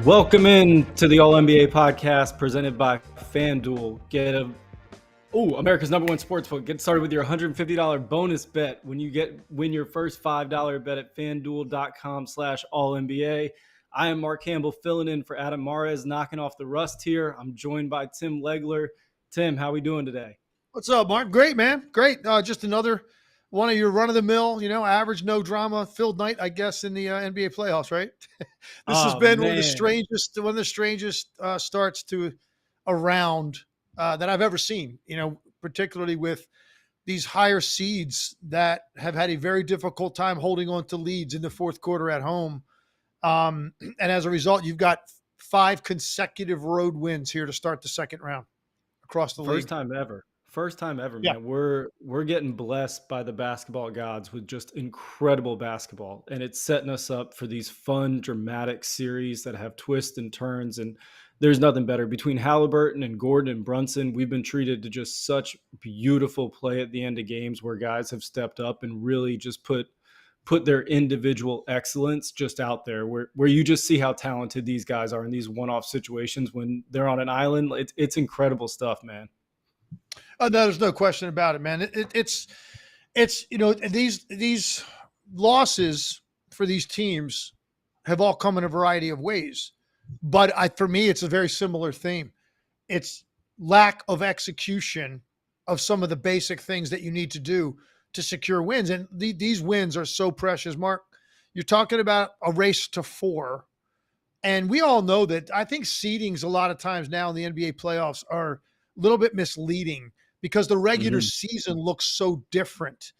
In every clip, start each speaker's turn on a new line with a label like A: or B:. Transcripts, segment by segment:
A: Welcome in to the All-NBA podcast presented by FanDuel. America's #1 sportsbook. Get started with your $150 bonus bet when you win your first $5 bet at FanDuel.com/AllNBA. I am Marc Campbell filling in for Adam Mares, knocking off the rust here. I'm joined by Tim Legler. Tim, how we doing today?
B: What's up, Mark? Great, man. Great. Just another one of your run-of-the-mill, average, no drama filled night, I guess, in the NBA playoffs, right? This has been one of the strangest starts to a round that I've ever seen, particularly with these higher seeds that have had a very difficult time holding on to leads in the fourth quarter at home. And as a result, you've got 5 consecutive road wins here to start the second round across the league.
A: First time ever,
B: Yeah.
A: man. We're getting blessed by the basketball gods with just incredible basketball, and it's setting us up for these fun, dramatic series that have twists and turns, and there's nothing better. Between Haliburton and Gordon and Brunson, we've been treated to just such beautiful play at the end of games where guys have stepped up and really just put their individual excellence just out there, where you just see how talented these guys are in these one-off situations when they're on an island. It's incredible stuff, man.
B: No, there's no question about it, man. It's these losses for these teams have all come in a variety of ways, but for me, it's a very similar theme. It's lack of execution of some of the basic things that you need to do to secure wins, and these wins are so precious. Mark, you're talking about a race to 4, and we all know that. I think seedings a lot of times now in the NBA playoffs are a little bit misleading because the regular season looks so different.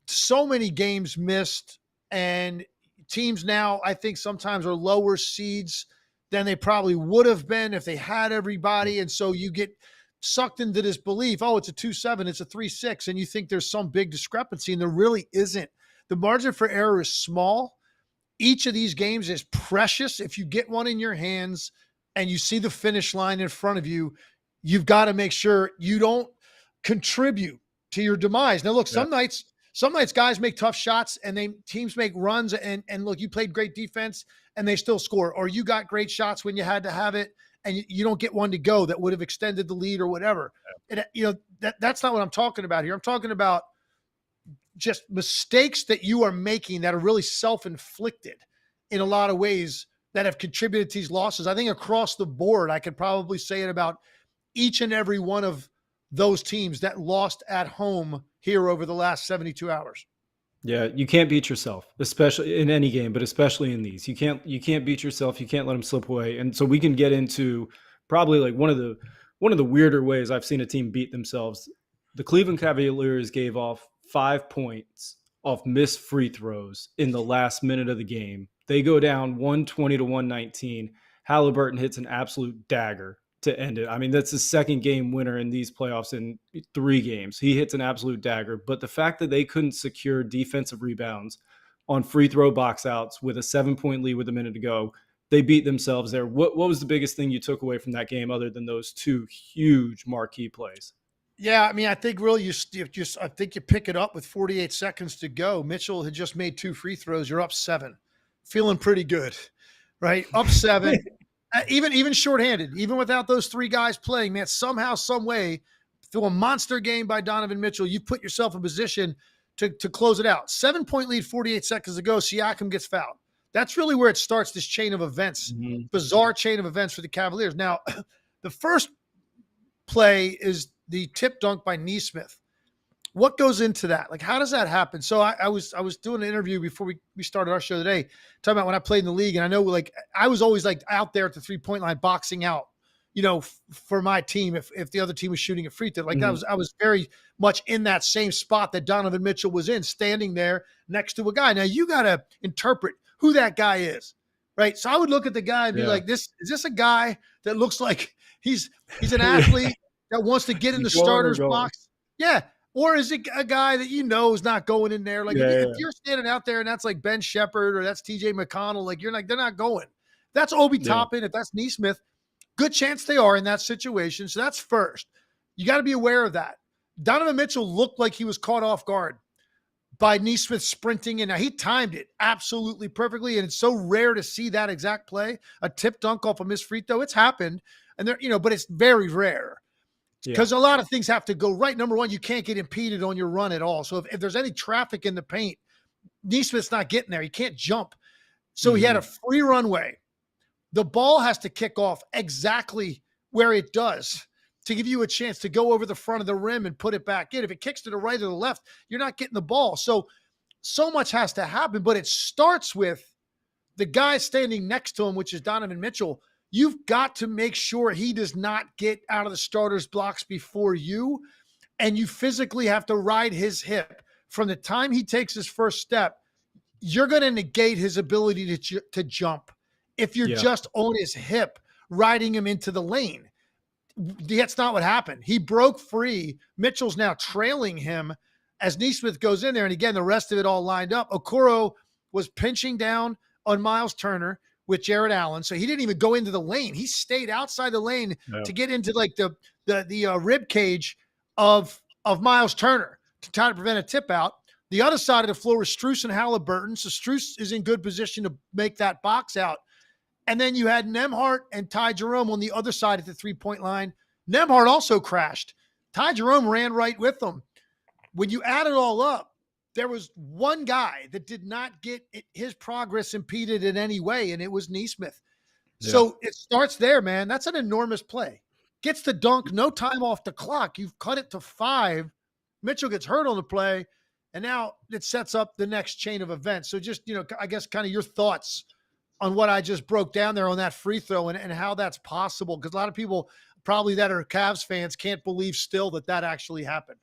B: So many games missed, and teams now, I think, sometimes are lower seeds than they probably would have been if they had everybody. And so you get sucked into this belief, it's a 2-7, it's a 3-6, and you think there's some big discrepancy, and there really isn't. The margin for error is small. Each of these games is precious. If you get one in your hands and you see the finish line in front of you, you've got to make sure you don't contribute to your demise. Now, look, some nights guys make tough shots and teams make runs and look, you played great defense and they still score, or you got great shots when you had to have it and you don't get one to go that would have extended the lead or whatever. And that's not what I'm talking about here. I'm talking about just mistakes that you are making that are really self-inflicted in a lot of ways that have contributed to these losses. I think across the board, I could probably say it about each and every one of those teams that lost at home here over the last 72 hours.
A: Yeah, you can't beat yourself, especially in any game, but especially in these. You can't beat yourself. You can't let them slip away. And so we can get into probably like one of the weirder ways I've seen a team beat themselves. The Cleveland Cavaliers gave off 5 points off missed free throws in the last minute of the game. They go down 120-119. Haliburton hits an absolute dagger to end it. I mean, that's the second game winner in these playoffs in 3 games. He hits an absolute dagger. But the fact that they couldn't secure defensive rebounds on free throw box outs with a 7-point lead with a minute to go, they beat themselves there. What was the biggest thing you took away from that game other than those 2 huge marquee plays?
B: Yeah, I mean, I think really you pick it up with 48 seconds to go. Mitchell had just made 2 free throws. You're up 7. Feeling pretty good, right? Up 7. Even shorthanded, even without those 3 guys playing, man, somehow, some way, through a monster game by Donovan Mitchell, you put yourself in position to close it out. 7-point lead, 48 seconds to go. Siakam gets fouled. That's really where it starts, this chain of events, bizarre chain of events for the Cavaliers. Now, the first play is the tip dunk by Nesmith. What goes into that? Like, how does that happen? So I was doing an interview before we started our show today, talking about when I played in the league. And I know, like, I was always like out there at the 3-point line boxing out, for my team, if the other team was shooting a free throw, like
A: Mhm.
B: I was very much in that same spot that Donovan Mitchell was in, standing there next to a guy. Now you got to interpret who that guy is, right? So I would look at the guy and be
A: Yeah.
B: like, is this a guy that looks like he's an
A: Yeah.
B: athlete that wants to get in
A: He's
B: the
A: going or
B: starter's
A: going.
B: box? Yeah. Or is it a guy that is not going in there? Like
A: Yeah,
B: if
A: yeah,
B: you're standing out there and that's like Ben Shepherd or that's TJ McConnell, like they're not going. That's Obi
A: yeah.
B: Toppin. If that's Neesmith, good chance they are in that situation. So that's first. You got to be aware of that. Donovan Mitchell looked like he was caught off guard by Neesmith sprinting in. Now he timed it absolutely perfectly, and it's so rare to see that exact play, a tip dunk off a missed free throw. It's happened, and but it's very rare
A: Yeah.
B: because a lot of things have to go right. Number one, you can't get impeded on your run at all. So if there's any traffic in the paint, Neesmith's not getting there. He can't jump. So he had a
A: Mhm.
B: free runway. The ball has to kick off exactly where it does to give you a chance to go over the front of the rim and put it back in. If it kicks to the right or the left, you're not getting the ball. So much has to happen, but it starts with the guy standing next to him, which is Donovan Mitchell. You've got to make sure he does not get out of the starter's blocks before you, and you physically have to ride his hip. From the time he takes his first step, you're going to negate his ability to jump if you're
A: Yeah.
B: just on his hip, riding him into the lane. That's not what happened. He broke free. Mitchell's now trailing him as Neesmith goes in there. And again, the rest of it all lined up. Okoro was pinching down on Miles Turner with Jared Allen. So he didn't even go into the lane. He stayed outside the lane
A: Yeah.
B: to get into like the rib cage of Miles Turner to try to prevent a tip out. The other side of the floor was Strus and Haliburton. So Strus is in good position to make that box out. And then you had Nembhard and Ty Jerome on the other side at the three-point line. Nembhard also crashed. Ty Jerome ran right with them. When you add it all up, there was one guy that did not get his progress impeded in any way, and it was Neesmith.
A: Yeah.
B: So it starts there, man. That's an enormous play. Gets the dunk, no time off the clock. You've cut it to 5. Mitchell gets hurt on the play, and now it sets up the next chain of events. So just, I guess kind of your thoughts on what I just broke down there on that free throw and how that's possible. Because a lot of people probably that are Cavs fans can't believe still that actually happened.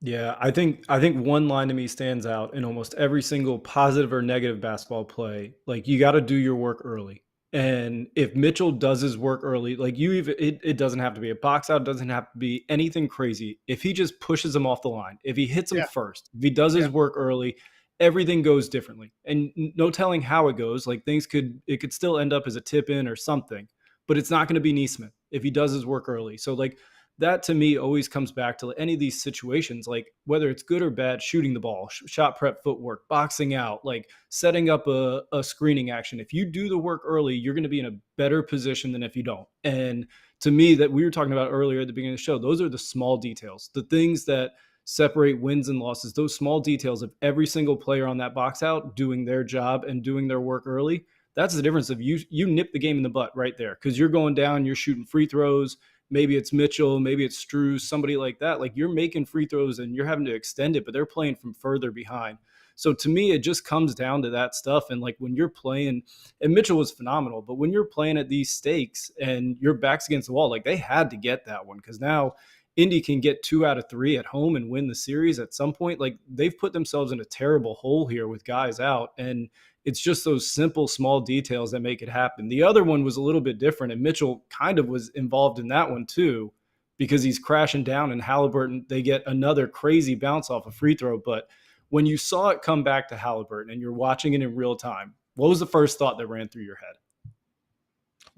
A: Yeah, I think one line to me stands out in almost every single positive or negative basketball play. Like you got to do your work early. And if Mitchell does his work early, like it doesn't have to be a box out, it doesn't have to be anything crazy. If he just pushes him off the line, if he hits him
B: Yeah.
A: first, if he does his
B: Yeah.
A: work early, everything goes differently. And no telling how it goes. Like it could still end up as a tip in or something, but it's not going to be Neesmith if he does his work early. So like that to me always comes back to any of these situations, like whether it's good or bad, shooting the ball, shot prep, footwork, boxing out, like setting up a screening action. If you do the work early, you're going to be in a better position than if you don't. And to me, that we were talking about earlier at the beginning of the show, those are the small details, the things that separate wins and losses, those small details of every single player on that box out doing their job and doing their work early. That's the difference of you nip the game in the butt right there because you're going down, you're shooting free throws. Maybe it's Mitchell, maybe it's Strus, somebody like that. Like you're making free throws and you're having to extend it, but they're playing from further behind. So to me, it just comes down to that stuff. And like when you're playing, and Mitchell was phenomenal, but when you're playing at these stakes and your back's against the wall, like they had to get that one because now Indy can get 2 out of 3 at home and win the series at some point. Like they've put themselves in a terrible hole here with guys out. And it's just those simple, small details that make it happen. The other one was a little bit different, and Mitchell kind of was involved in that one too, because he's crashing down and Haliburton, they get another crazy bounce off a free throw. But when you saw it come back to Haliburton and you're watching it in real time, what was the first thought that ran through your head?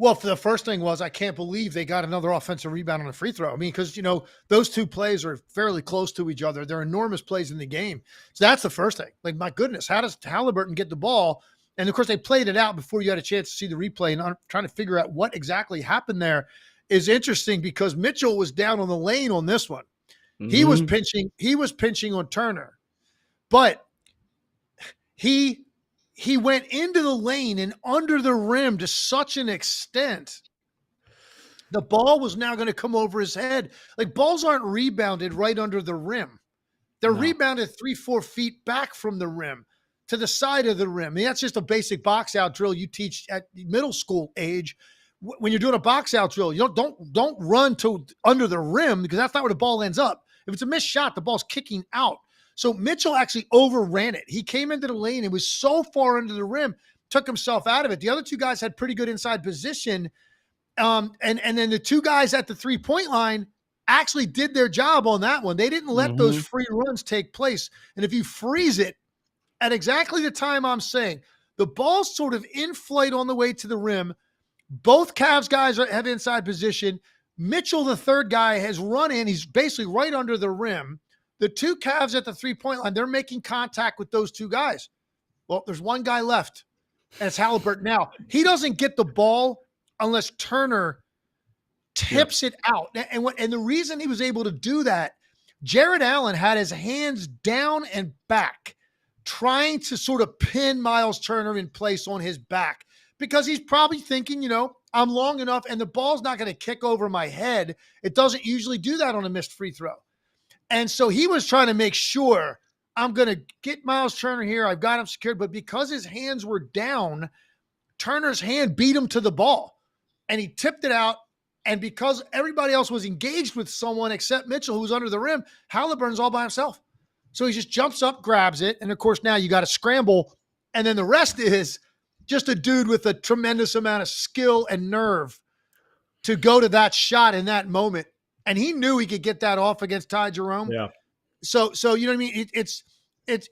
B: Well, the first thing was, I can't believe they got another offensive rebound on a free throw. I mean, because, those two plays are fairly close to each other. They're enormous plays in the game. So that's the first thing. Like, my goodness, how does Haliburton get the ball? And, of course, they played it out before you had a chance to see the replay. And I'm trying to figure out what exactly happened there is interesting because Mitchell was down on the lane on this one.
A: Mm-hmm.
B: He was pinching on Turner. But he went into the lane and under the rim to such an extent, the ball was now going to come over his head. Like balls aren't rebounded right under the rim. They're rebounded 3-4 feet back from the rim to the side of the rim. I mean, that's just a basic box out drill you teach at middle school age when you're doing a box out drill, you don't run to under the rim because that's not where the ball ends up. If it's a missed shot, the ball's kicking out. So Mitchell actually overran it. He came into the lane and was so far under the rim, took himself out of it. The other two guys had pretty good inside position. And then the two guys at the 3-point line actually did their job on that one. They didn't let those free runs take place. And if you freeze it at exactly the time I'm saying, the ball's sort of in flight on the way to the rim. Both Cavs guys have inside position. Mitchell, the third guy, has run in. He's basically right under the rim. The two Cavs at the 3-point line, they're making contact with those two guys. Well, there's one guy left, and it's Haliburton. Now, he doesn't get the ball unless Turner tips it out. And the reason he was able to do that, Jared Allen had his hands down and back, trying to sort of pin Miles Turner in place on his back because he's probably thinking, I'm long enough and the ball's not going to kick over my head. It doesn't usually do that on a missed free throw. And so he was trying to make sure I'm going to get Miles Turner here. I've got him secured. But because his hands were down, Turner's hand beat him to the ball and he tipped it out. And because everybody else was engaged with someone except Mitchell, who was under the rim, Haliburton's all by himself. So he just jumps up, grabs it. And of course, now you got to scramble. And then the rest is just a dude with a tremendous amount of skill and nerve to go to that shot in that moment. And he knew he could get that off against Ty Jerome.
A: Yeah.
B: So you know what I mean?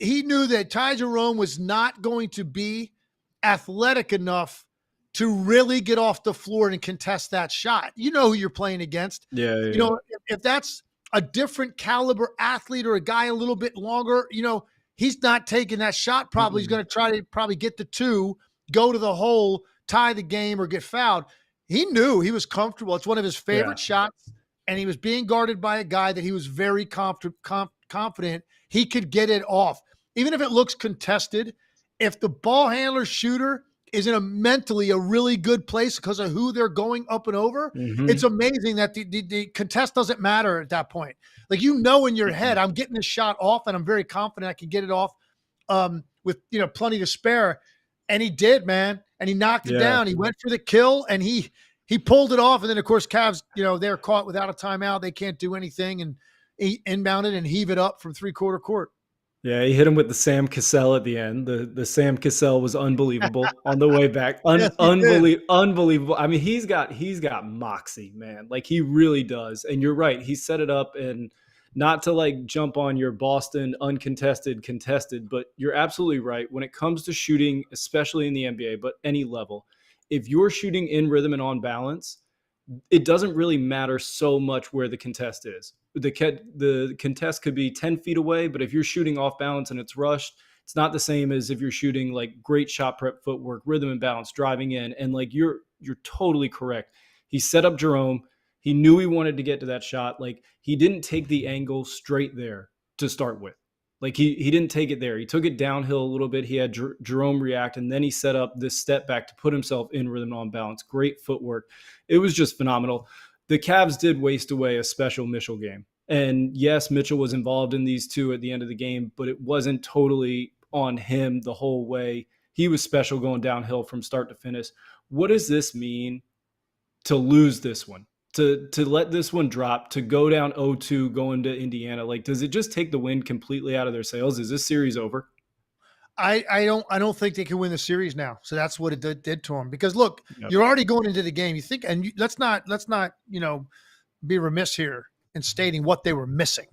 B: He knew that Ty Jerome was not going to be athletic enough to really get off the floor and contest that shot. You know who you're playing against.
A: Yeah.
B: If that's a different caliber athlete or a guy a little bit longer, he's not taking that shot. Probably he's going to try to probably get the two, go to the hole, tie the game, or get fouled. He knew he was comfortable. It's one of his favorite shots, and he was being guarded by a guy that he was very confident he could get it off. Even if it looks contested, if the ball handler shooter is in a really good place because of who they're going up and over, it's amazing that the contest doesn't matter at that point. Like, in your head, I'm getting this shot off and I'm very confident I can get it off with, plenty to spare. And he did, man. And he knocked it down. He went for the kill and he pulled it off. And then of course, Cavs, they're caught without a timeout. They can't do anything and he inbounded and heave it up from 3-quarter court.
A: Yeah, he hit him with the Sam Cassell at the end. The Sam Cassell was unbelievable on the way back. Unbelievable. I mean, he's got moxie, man. Like, he really does. And you're right. He set it up, and not to jump on your Boston uncontested, contested, but you're absolutely right. When it comes to shooting, especially in the NBA, but any level, if you're shooting in rhythm and on balance, it doesn't really matter so much where the contest is. The contest could be 10 feet away, but if you're shooting off balance and it's rushed, it's not the same as if you're shooting great shot prep footwork, rhythm and balance, driving in. And you're totally correct. He set up Jerome. He knew he wanted to get to that shot. He didn't take the angle straight there to start with. He didn't take it there. He took it downhill a little bit. He had Jerome react, and then he set up this step back to put himself in rhythm and on balance. Great footwork. It was just phenomenal. The Cavs did waste away a special Mitchell game. And yes, Mitchell was involved in these two at the end of the game, but it wasn't totally on him the whole way. He was special going downhill from start to finish. What does this mean to lose this one? To let this one drop, to go down 0-2 going to Indiana? Does it just take the wind completely out of their sails? Is this series over?
B: I don't think they can win the series now. So that's what it did to them. Because look, you're already going into the game. You think, and let's not be remiss here in stating what they were missing.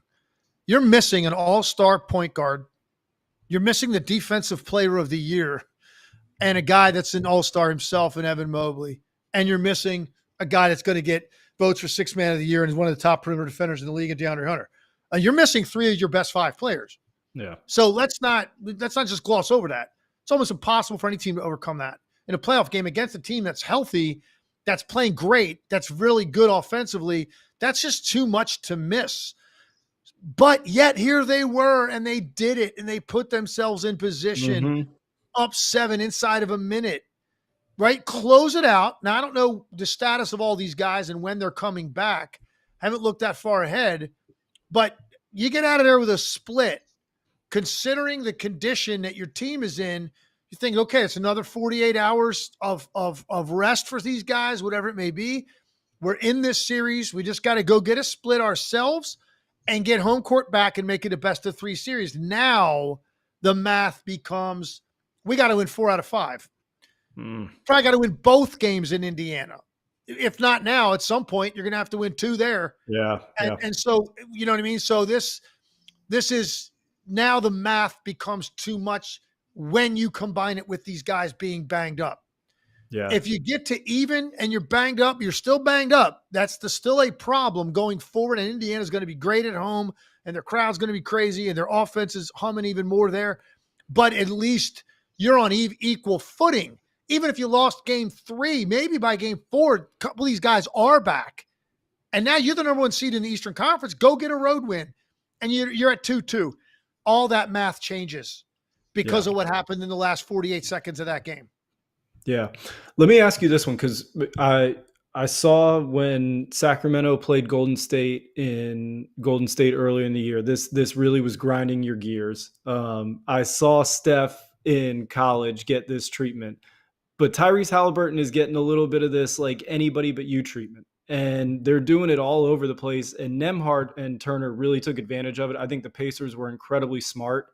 B: You're missing an all-star point guard. You're missing the defensive player of the year and a guy that's an all-star himself in Evan Mobley. And you're missing a guy that's going to get votes for sixth man of the year and is one of the top perimeter defenders in the league, DeAndre Hunter. You're missing 3 of your best 5 players.
A: Yeah.
B: So let's not just gloss over that. It's almost impossible for any team to overcome that. In a playoff game against a team that's healthy, that's playing great, that's really good offensively, that's just too much to miss. But yet here they were, and they did it, and they put themselves in position up 7 inside of a minute. Right? Close it out. Now, I don't know the status of all these guys and when they're coming back. I haven't looked that far ahead. But you get out of there with a split. Considering the condition that your team is in, You think, okay, it's another 48 hours of rest for these guys, whatever it may be. We're in this series. We just got to go get a split ourselves and get home court back and make it a best of 3 series. Now the math becomes, we got to win 4 out of 5. Probably got to win both games in Indiana. If not now, at some point, you're going to have to win 2 there.
A: Yeah.
B: And so, you know what I mean? So this is now the math becomes too much when you combine it with these guys being banged up.
A: Yeah.
B: If you get to even and you're banged up, you're still banged up. That's still a problem going forward. And Indiana's going to be great at home and their crowd's going to be crazy and their offense is humming even more there. But at least you're on equal footing. Even if you lost game 3, maybe by game 4, a couple of these guys are back. And now you're the number 1 seed in the Eastern Conference. Go get a road win. And you're at 2-2. All that math changes because of what happened in the last 48 seconds of that game.
A: Yeah. Let me ask you this one, because I saw when Sacramento played Golden State earlier in the year, this really was grinding your gears. I saw Steph in college get this treatment, but Tyrese Haliburton is getting a little bit of this like anybody but you treatment. And they're doing it all over the place. And Nembhard and Turner really took advantage of it. I think the Pacers were incredibly smart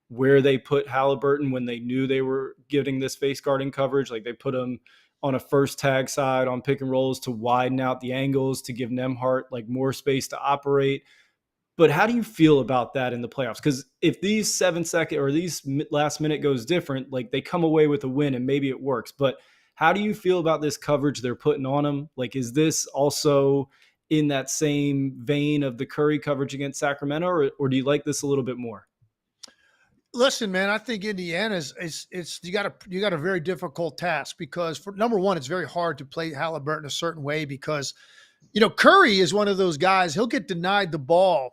A: where they put Haliburton when they knew they were getting this face guarding coverage. Like they put him on a first tag side on pick and rolls to widen out the angles to give Nembhard like more space to operate. But how do you feel about that in the playoffs? Because if these 7-second or these last minute goes different, like they come away with a win and maybe it works. But how do you feel about this coverage they're putting on them? Like, is this also in that same vein of the Curry coverage against Sacramento, or do you like this a little bit more?
B: Listen, man, I think Indiana's you got a very difficult task because for number one, it's very hard to play Haliburton a certain way because, you know, Curry is one of those guys, he'll get denied the ball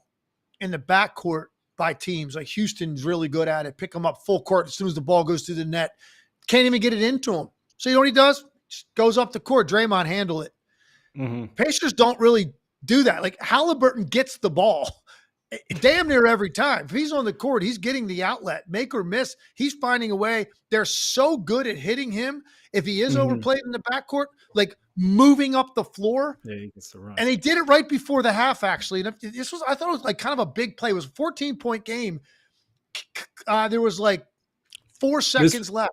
B: in the backcourt by teams. Like Houston's really good at it. Pick him up full court as soon as the ball goes through the net. Can't even get it into him. So you know what he does? Just goes up the court. Draymond handle it. Pacers don't really do that. Like Haliburton gets the ball damn near every time. If he's on the court, he's getting the outlet. Make or miss, he's finding a way. They're so good at hitting him. If he is overplayed in the backcourt, like moving up the floor.
A: Yeah, he gets the run.
B: And they did it right before the half, actually. And I thought it was like kind of a big play. It was a 14-point game. There was like 4 seconds left.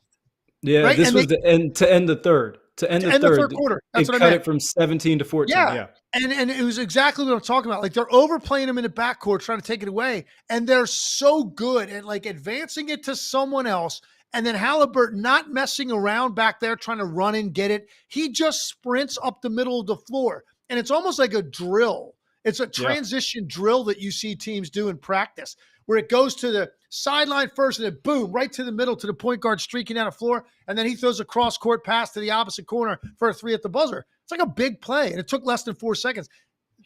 A: Yeah, right? This was to end the third. To end the third
B: quarter. That's what I
A: cut
B: meant.
A: It from 17 to 14. Yeah.
B: And it was exactly what I'm talking about. Like they're overplaying him in the backcourt, trying to take it away. And they're so good at like advancing it to someone else. And then Haliburton not messing around back there, trying to run and get it. He just sprints up the middle of the floor. And it's almost like a drill. It's a transition drill that you see teams do in practice, where it goes to the sideline first and then boom, right to the middle to the point guard streaking down the floor. And then he throws a cross-court pass to the opposite corner for a 3 at the buzzer. It's like a big play, and it took less than 4 seconds.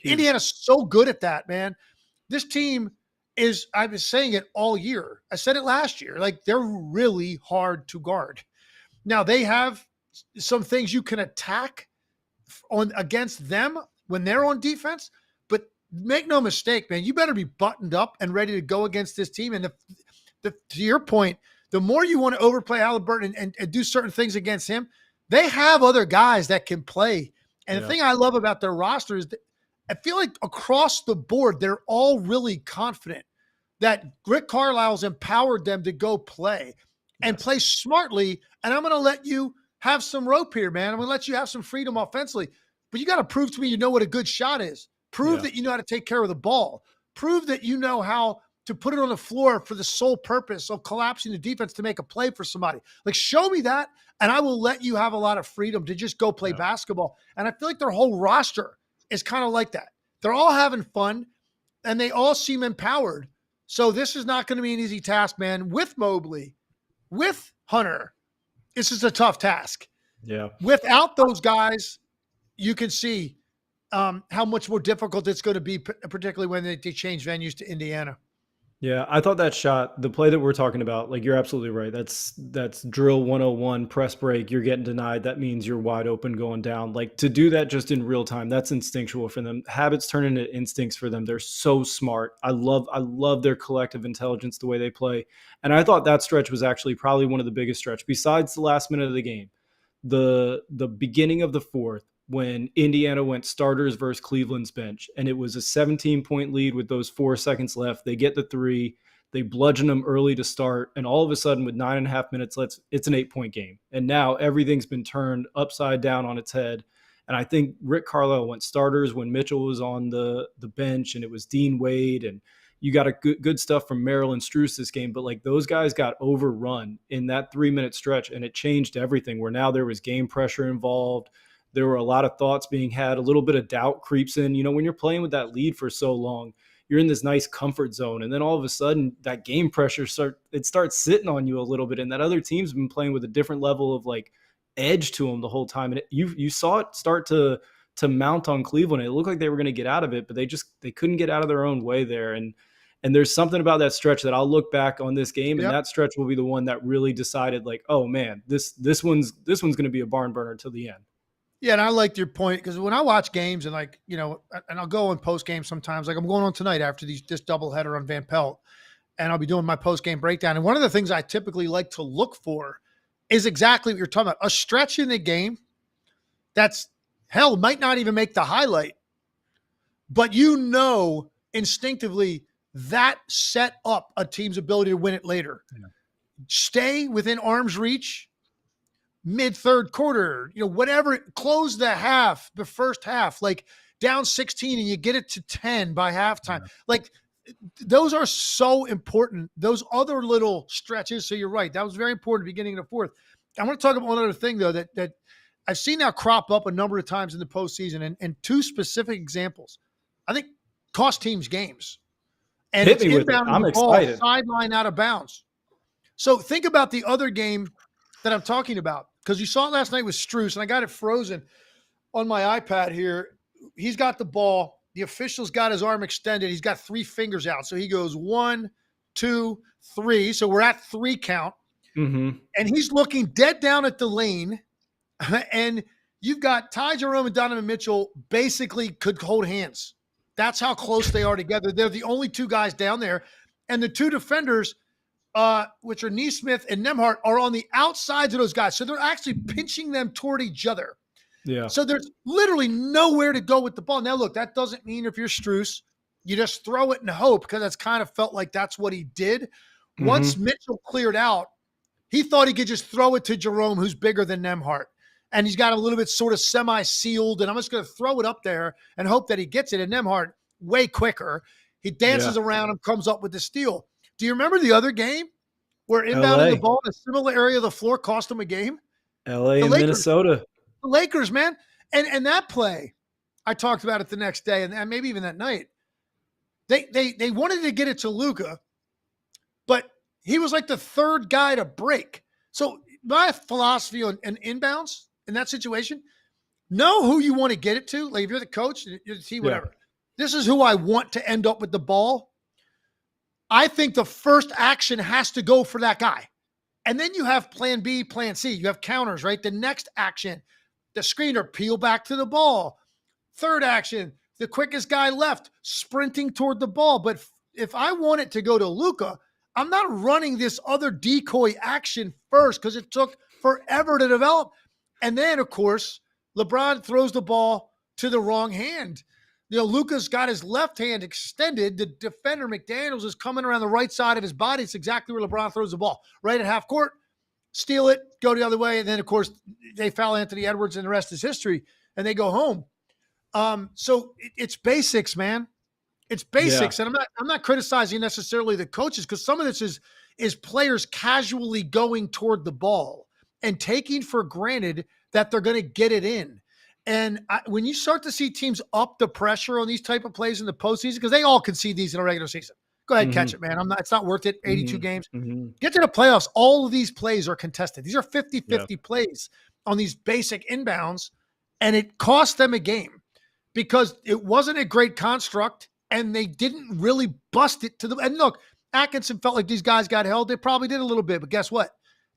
B: Indiana's so good at that, man. This team is, I've been saying it all year. I said it last year. Like, they're really hard to guard. Now, they have some things you can attack on against them when they're on defense, but make no mistake, man, you better be buttoned up and ready to go against this team. And to your point, the more you want to overplay Haliburton and do certain things against him, they have other guys that can play. And the thing I love about their roster is that I feel like across the board, they're all really confident that Rick Carlisle's empowered them to go play and play smartly. And I'm going to let you have some rope here, man. I'm going to let you have some freedom offensively. But you got to prove to me you know what a good shot is. Prove that you know how to take care of the ball. Prove that you know how to put it on the floor for the sole purpose of collapsing the defense to make a play for somebody. Like, show me that, and I will let you have a lot of freedom to just go play basketball. And I feel like their whole roster is kind of like that. They're all having fun, and they all seem empowered. So this is not going to be an easy task, man. With Mobley, with Hunter, this is a tough task.
A: Yeah.
B: Without those guys, you can see how much more difficult it's going to be, particularly when they change venues to Indiana.
A: Yeah, I thought that shot, the play that we're talking about, like you're absolutely right. That's drill 101, press break, you're getting denied. That means you're wide open going down. Like to do that just in real time, that's instinctual for them. Habits turn into instincts for them. They're so smart. I love their collective intelligence, the way they play. And I thought that stretch was actually probably one of the biggest stretch besides the last minute of the game. The beginning of the fourth, when Indiana went starters versus Cleveland's bench, and it was a 17-point lead with those 4 seconds left. They get the three, they bludgeon them early to start, and all of a sudden, with 9.5 minutes left, it's an 8-point game. And now everything's been turned upside down on its head. And I think Rick Carlisle went starters when Mitchell was on the bench, and it was Dean Wade, and you got a good stuff from Merrill and Strus this game, but like those guys got overrun in that 3 minute stretch, and it changed everything. Where now there was game pressure involved. There were a lot of thoughts being had. A little bit of doubt creeps in. You know, when you're playing with that lead for so long, you're in this nice comfort zone, and then all of a sudden that game pressure starts sitting on you a little bit, and that other team's been playing with a different level of like edge to them the whole time, and you saw it start to mount on Cleveland. It looked like they were going to get out of it, but they couldn't get out of their own way there. And there's something about that stretch that I'll look back on this game, and
B: Yep.
A: that stretch will be the one that really decided, like, oh man, this one's going to be a barn burner till the end.
B: Yeah, and I liked your point because when I watch games and like, and I'll go on post game sometimes, like I'm going on tonight after this doubleheader on Van Pelt, and I'll be doing my post game breakdown. And one of the things I typically like to look for is exactly what you're talking about. A stretch in the game that's hell might not even make the highlight, but instinctively that set up a team's ability to win it later.
A: Yeah.
B: Stay within arm's reach mid third quarter, whatever, close the first half, like down 16 and you get it to 10 by halftime.
A: Yeah.
B: Like those are so important. Those other little stretches. So you're right. That was very important at the beginning of the fourth. I want to talk about one other thing though, that I've seen now crop up a number of times in the postseason, and two specific examples, I think cost teams games. And
A: Hit
B: it's
A: me with it.
B: inbounding
A: I'm
B: the ball,
A: excited.
B: sideline out of bounds. So think about the other game that I'm talking about, because you saw it last night with Strus, and I got it frozen on my iPad here. He's got the ball. The official's got his arm extended. He's got 3 fingers out. So he goes 1, 2, 3. So we're at 3 count.
A: Mm-hmm.
B: And he's looking dead down at the lane. And you've got Ty Jerome and Donovan Mitchell basically could hold hands. That's how close they are together. They're the only 2 guys down there. And the 2 defenders, which are Neesmith and Nembhard, are on the outsides of those guys. So they're actually pinching them toward each other.
A: Yeah.
B: So there's literally nowhere to go with the ball. Now, look, that doesn't mean if you're Strus, you just throw it and hope, because that's kind of felt like that's what he did.
A: Mm-hmm.
B: Once Mitchell cleared out, he thought he could just throw it to Jerome, who's bigger than Nembhard. And he's got a little bit sort of semi-sealed, and I'm just going to throw it up there and hope that he gets it. And Nembhard, way quicker. He dances around and comes up with the steal. Do you remember the other game where inbounding the ball in a similar area of the floor cost him a game?
A: LA and Minnesota.
B: The Lakers, man. And that play, I talked about it the next day, and maybe even that night. They wanted to get it to Luka, but he was like the third guy to break. So my philosophy on inbounds in that situation, know who you want to get it to. Like if you're the coach, you're the team, whatever. Yeah. This is who I want to end up with the ball. I think the first action has to go for that guy. And then you have plan B, plan C. You have counters, right? The next action, the screener, peel back to the ball. Third action, the quickest guy left, sprinting toward the ball. But if I want it to go to Luka, I'm not running this other decoy action first because it took forever to develop. And then, of course, LeBron throws the ball to the wrong hand. Luka's got his left hand extended. The defender, McDaniels, is coming around the right side of his body. It's exactly where LeBron throws the ball. Right at half court, steal it, go the other way. And then, of course, they foul Anthony Edwards, and the rest is history. And they go home. So it's basics, man. It's basics. Yeah. And I'm not criticizing necessarily the coaches, because some of this is players casually going toward the ball and taking for granted that they're going to get it in. And when you start to see teams up the pressure on these type of plays in the postseason, because they all concede these in a regular season. Go ahead, catch it, man. It's not worth it. 82 games. Get to the playoffs. All of these plays are contested. These are 50-50 plays on these basic inbounds, and it cost them a game because it wasn't a great construct, and they didn't really bust it to the. And look, Atkinson felt like these guys got held. They probably did a little bit, but guess what?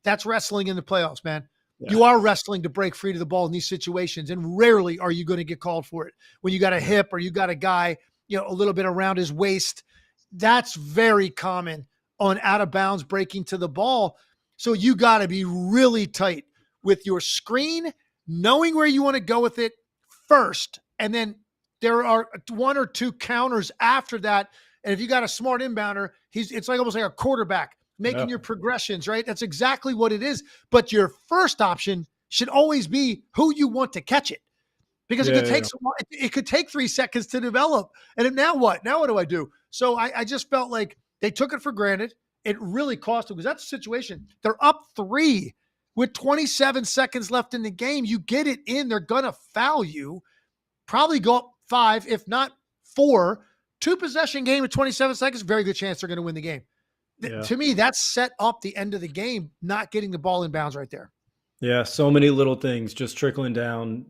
B: That's wrestling in the playoffs, man.
A: Yeah.
B: You are wrestling to break free to the ball in these situations, and rarely are you going to get called for it. When you got a hip or you got a guy, a little bit around his waist, that's very common on out of bounds breaking to the ball. So you got to be really tight with your screen, knowing where you want to go with it first. And then there are one or two counters after that. And if you got a smart inbounder, it's like almost like a quarterback making your progressions, right? That's exactly what it is. But your first option should always be who you want to catch it. Because it could take 3 seconds to develop. And now what? Now what do I do? So I just felt like they took it for granted. It really cost them, because that's the situation. They're up 3 with 27 seconds left in the game. You get it in, they're going to foul you. Probably go up 5, if not 4. 2-possession game with 27 seconds, very good chance they're going to win the game. Yeah. To me, that's set up the end of the game, not getting the ball in bounds right there.
A: Yeah, so many little things just trickling down,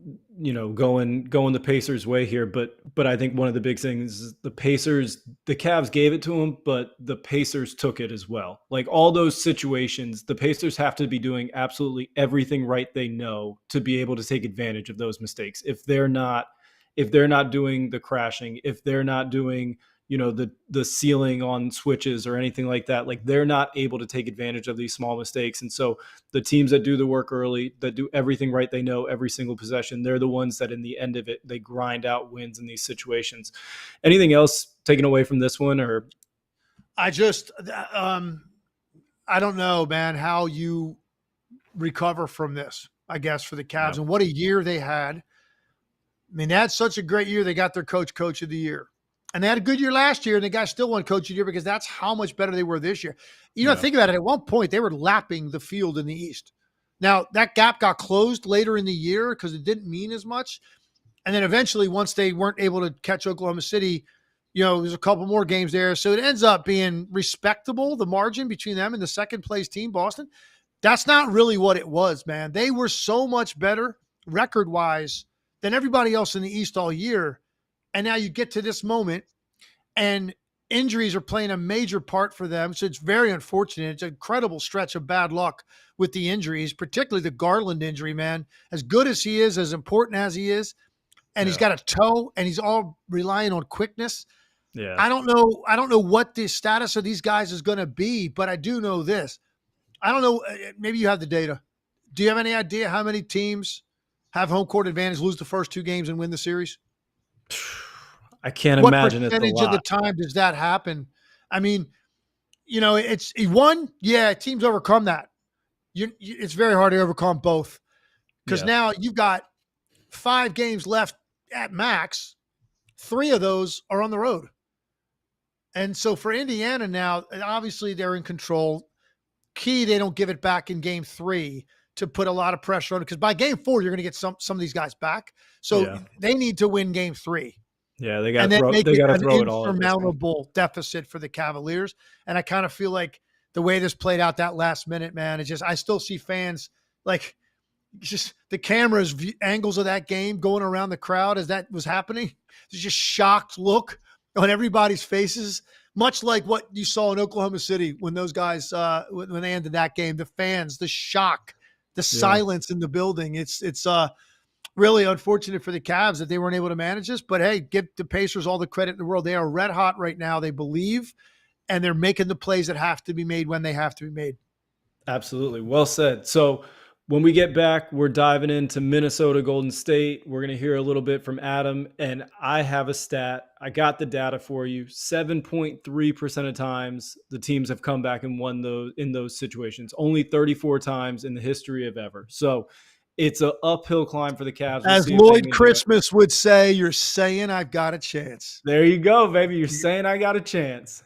A: going the Pacers' way here. But I think one of the big things is the Cavs gave it to them, but the Pacers took it as well. Like all those situations, the Pacers have to be doing absolutely everything right they know to be able to take advantage of those mistakes. If they're not doing the crashing, if they're not doing the ceiling on switches or anything like that, like they're not able to take advantage of these small mistakes. And so the teams that do the work early, that do everything right, they know every single possession, they're the ones that in the end of it, they grind out wins in these situations. Anything else taken away from this one? Or
B: I just, I don't know, man, how you recover from this, I guess, for the Cavs. And what a year they had. I mean, they had such a great year. They got their coach of the year. And they had a good year last year, and the guy still won coach of the year because that's how much better they were this year. Think about it. At one point, they were lapping the field in the East. Now, that gap got closed later in the year because it didn't mean as much. And then eventually, once they weren't able to catch Oklahoma City, there's a couple more games there. So it ends up being respectable, the margin between them and the second-place team, Boston. That's not really what it was, man. They were so much better record-wise than everybody else in the East all year. And now you get to this moment, and injuries are playing a major part for them. So it's very unfortunate. It's an incredible stretch of bad luck with the injuries, particularly the Garland injury, man. As good as he is, as important as he is, and he's got a toe, and he's all relying on quickness.
A: Yeah.
B: I don't know what the status of these guys is going to be, but I do know this. I don't know. Maybe you have the data. Do you have any idea how many teams have home court advantage, lose the first 2 games, and win the series?
A: I can't imagine it's a lot.
B: What percentage of the time does that happen? I mean, it's one. Yeah, teams overcome that. It's very hard to overcome both, because now you've got 5 games left at max. 3 of those are on the road. And so for Indiana now, obviously they're in control. Key, they don't give it back in game 3 to put a lot of pressure on it, because by game 4, you're going to get some of these guys back. So they need to win game 3.
A: Yeah, they got to throw it all.
B: Insurmountable deficit for the Cavaliers. And I kind of feel like the way this played out that last minute, man, I still see fans like just the cameras angles of that game going around the crowd as that was happening. There's just shocked look on everybody's faces, much like what you saw in Oklahoma City when those guys, when they ended that game, the fans, the shock, the silence in the building. It's really unfortunate for the Cavs that they weren't able to manage this, but hey, give the Pacers all the credit in the world. They are red hot right now. They believe, and they're making the plays that have to be made when they have to be made.
A: Absolutely. Well said. So when we get back, we're diving into Minnesota Golden State. We're going to hear a little bit from Adam, and I have a stat. I got the data for you. 7.3% of times the teams have come back and won in those situations. Only 34 times in the history of ever. So it's an uphill climb for the Cavs.
B: As Lloyd Christmas would say, you're saying I've got a chance.
A: There you go, baby. You're saying I got a chance.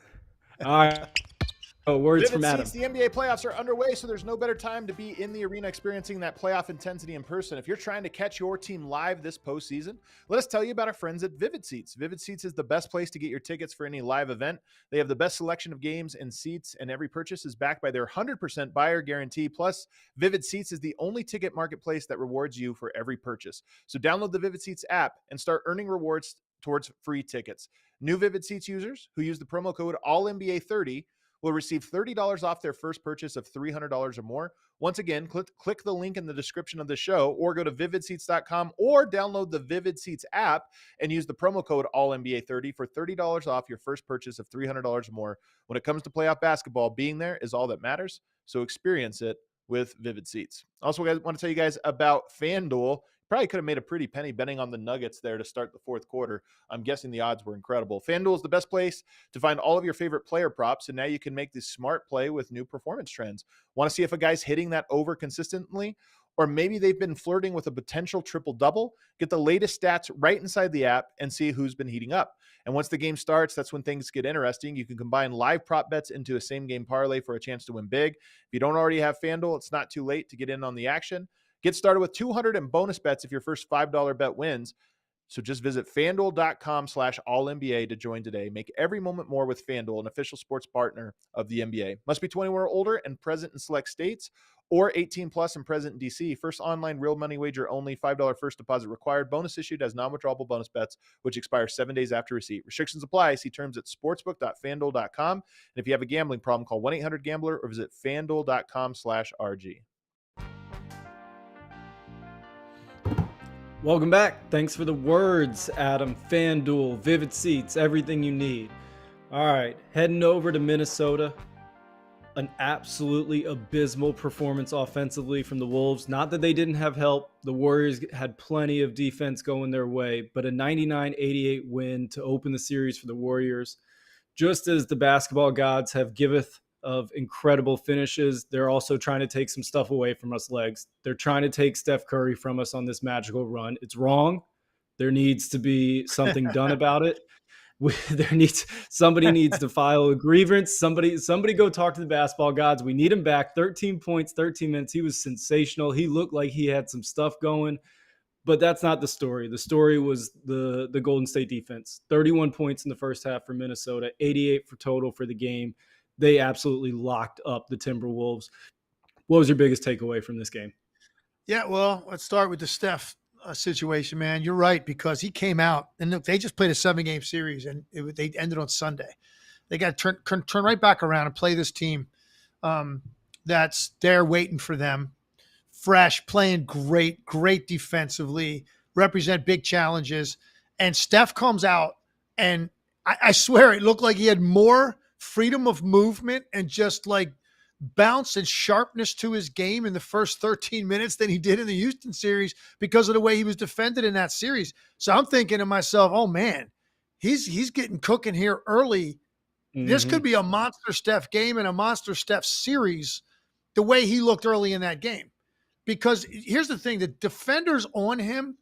A: All right. Words from Adam.
C: The NBA playoffs are underway, so there's no better time to be in the arena experiencing that playoff intensity in person. If you're trying to catch your team live this postseason, let us tell you about our friends at Vivid Seats. Vivid Seats is the best place to get your tickets for any live event. They have the best selection of games and seats, and every purchase is backed by their 100% buyer guarantee. Plus, Vivid Seats is the only ticket marketplace that rewards you for every purchase. So download the Vivid Seats app and start earning rewards towards free tickets. New Vivid Seats users who use the promo code ALLNBA30 will receive $30 off their first purchase of $300 or more. Once again, click the link in the description of the show, or go to vividseats.com or download the Vivid Seats app and use the promo code ALLNBA30 for $30 off your first purchase of $300 or more. When it comes to playoff basketball, being there is all that matters. So experience it with Vivid Seats. Also, I want to tell you guys about FanDuel. Probably could have made a pretty penny betting on the Nuggets there to start the fourth quarter. I'm guessing the odds were incredible. FanDuel is the best place to find all of your favorite player props, and now you can make this smart play with new performance trends. Want to see if a guy's hitting that over consistently? Or maybe they've been flirting with a potential triple-double? Get the latest stats right inside the app and see who's been heating up. And once the game starts, that's when things get interesting. You can combine live prop bets into a same-game parlay for a chance to win big. If you don't already have FanDuel, it's not too late to get in on the action. Get started with $200 in bonus bets if your first $5 bet wins. So just visit FanDuel.com/AllNBA to join today. Make every moment more with FanDuel, an official sports partner of the NBA. Must be 21 or older and present in select states, or 18 plus and present in DC. First online real money wager only. $5 first deposit required. Bonus issued as non-withdrawable bonus bets, which expire 7 days after receipt. Restrictions apply. See terms at sportsbook.fanduel.com. And if you have a gambling problem, call 1-800-GAMBLER or visit FanDuel.com/RG.
A: Welcome back. Thanks for the words, Adam. FanDuel, Vivid Seats, everything you need. All right, heading over to Minnesota. An absolutely abysmal performance offensively from the Wolves. Not that they didn't have help. The Warriors had plenty of defense going their way, but a 99-88 win to open the series for the Warriors. Just as the basketball gods have giveth of incredible finishes, they're also trying to take some stuff away from us, legs. They're trying to take Steph Curry from us on this magical run. It's wrong. There needs to be something done about it. Somebody needs to file a grievance. Somebody go talk to the basketball gods. We need him back. 13 points, 13 minutes. He was sensational. He looked like he had some stuff going, but that's not the story. The story was the Golden State defense. 31 points in the first half for Minnesota, 88 for total for the game. They absolutely locked up the Timberwolves. What was your biggest takeaway from this game?
B: Yeah, well, let's start with the Steph situation, man. You're right, because he came out, and look, they just played a 7-game series, and they ended on Sunday. They got to turn right back around and play this team that's there waiting for them, fresh, playing great defensively, represent big challenges. And Steph comes out, and I swear it looked like he had more freedom of movement and just like bounce and sharpness to his game in the first 13 minutes than he did in the Houston series because of the way he was defended in that series. So I'm thinking to myself, oh man, he's getting cooking here early. Mm-hmm. This could be a monster Steph game and a monster Steph series the way he looked early in that game. Because here's the thing, the defenders on him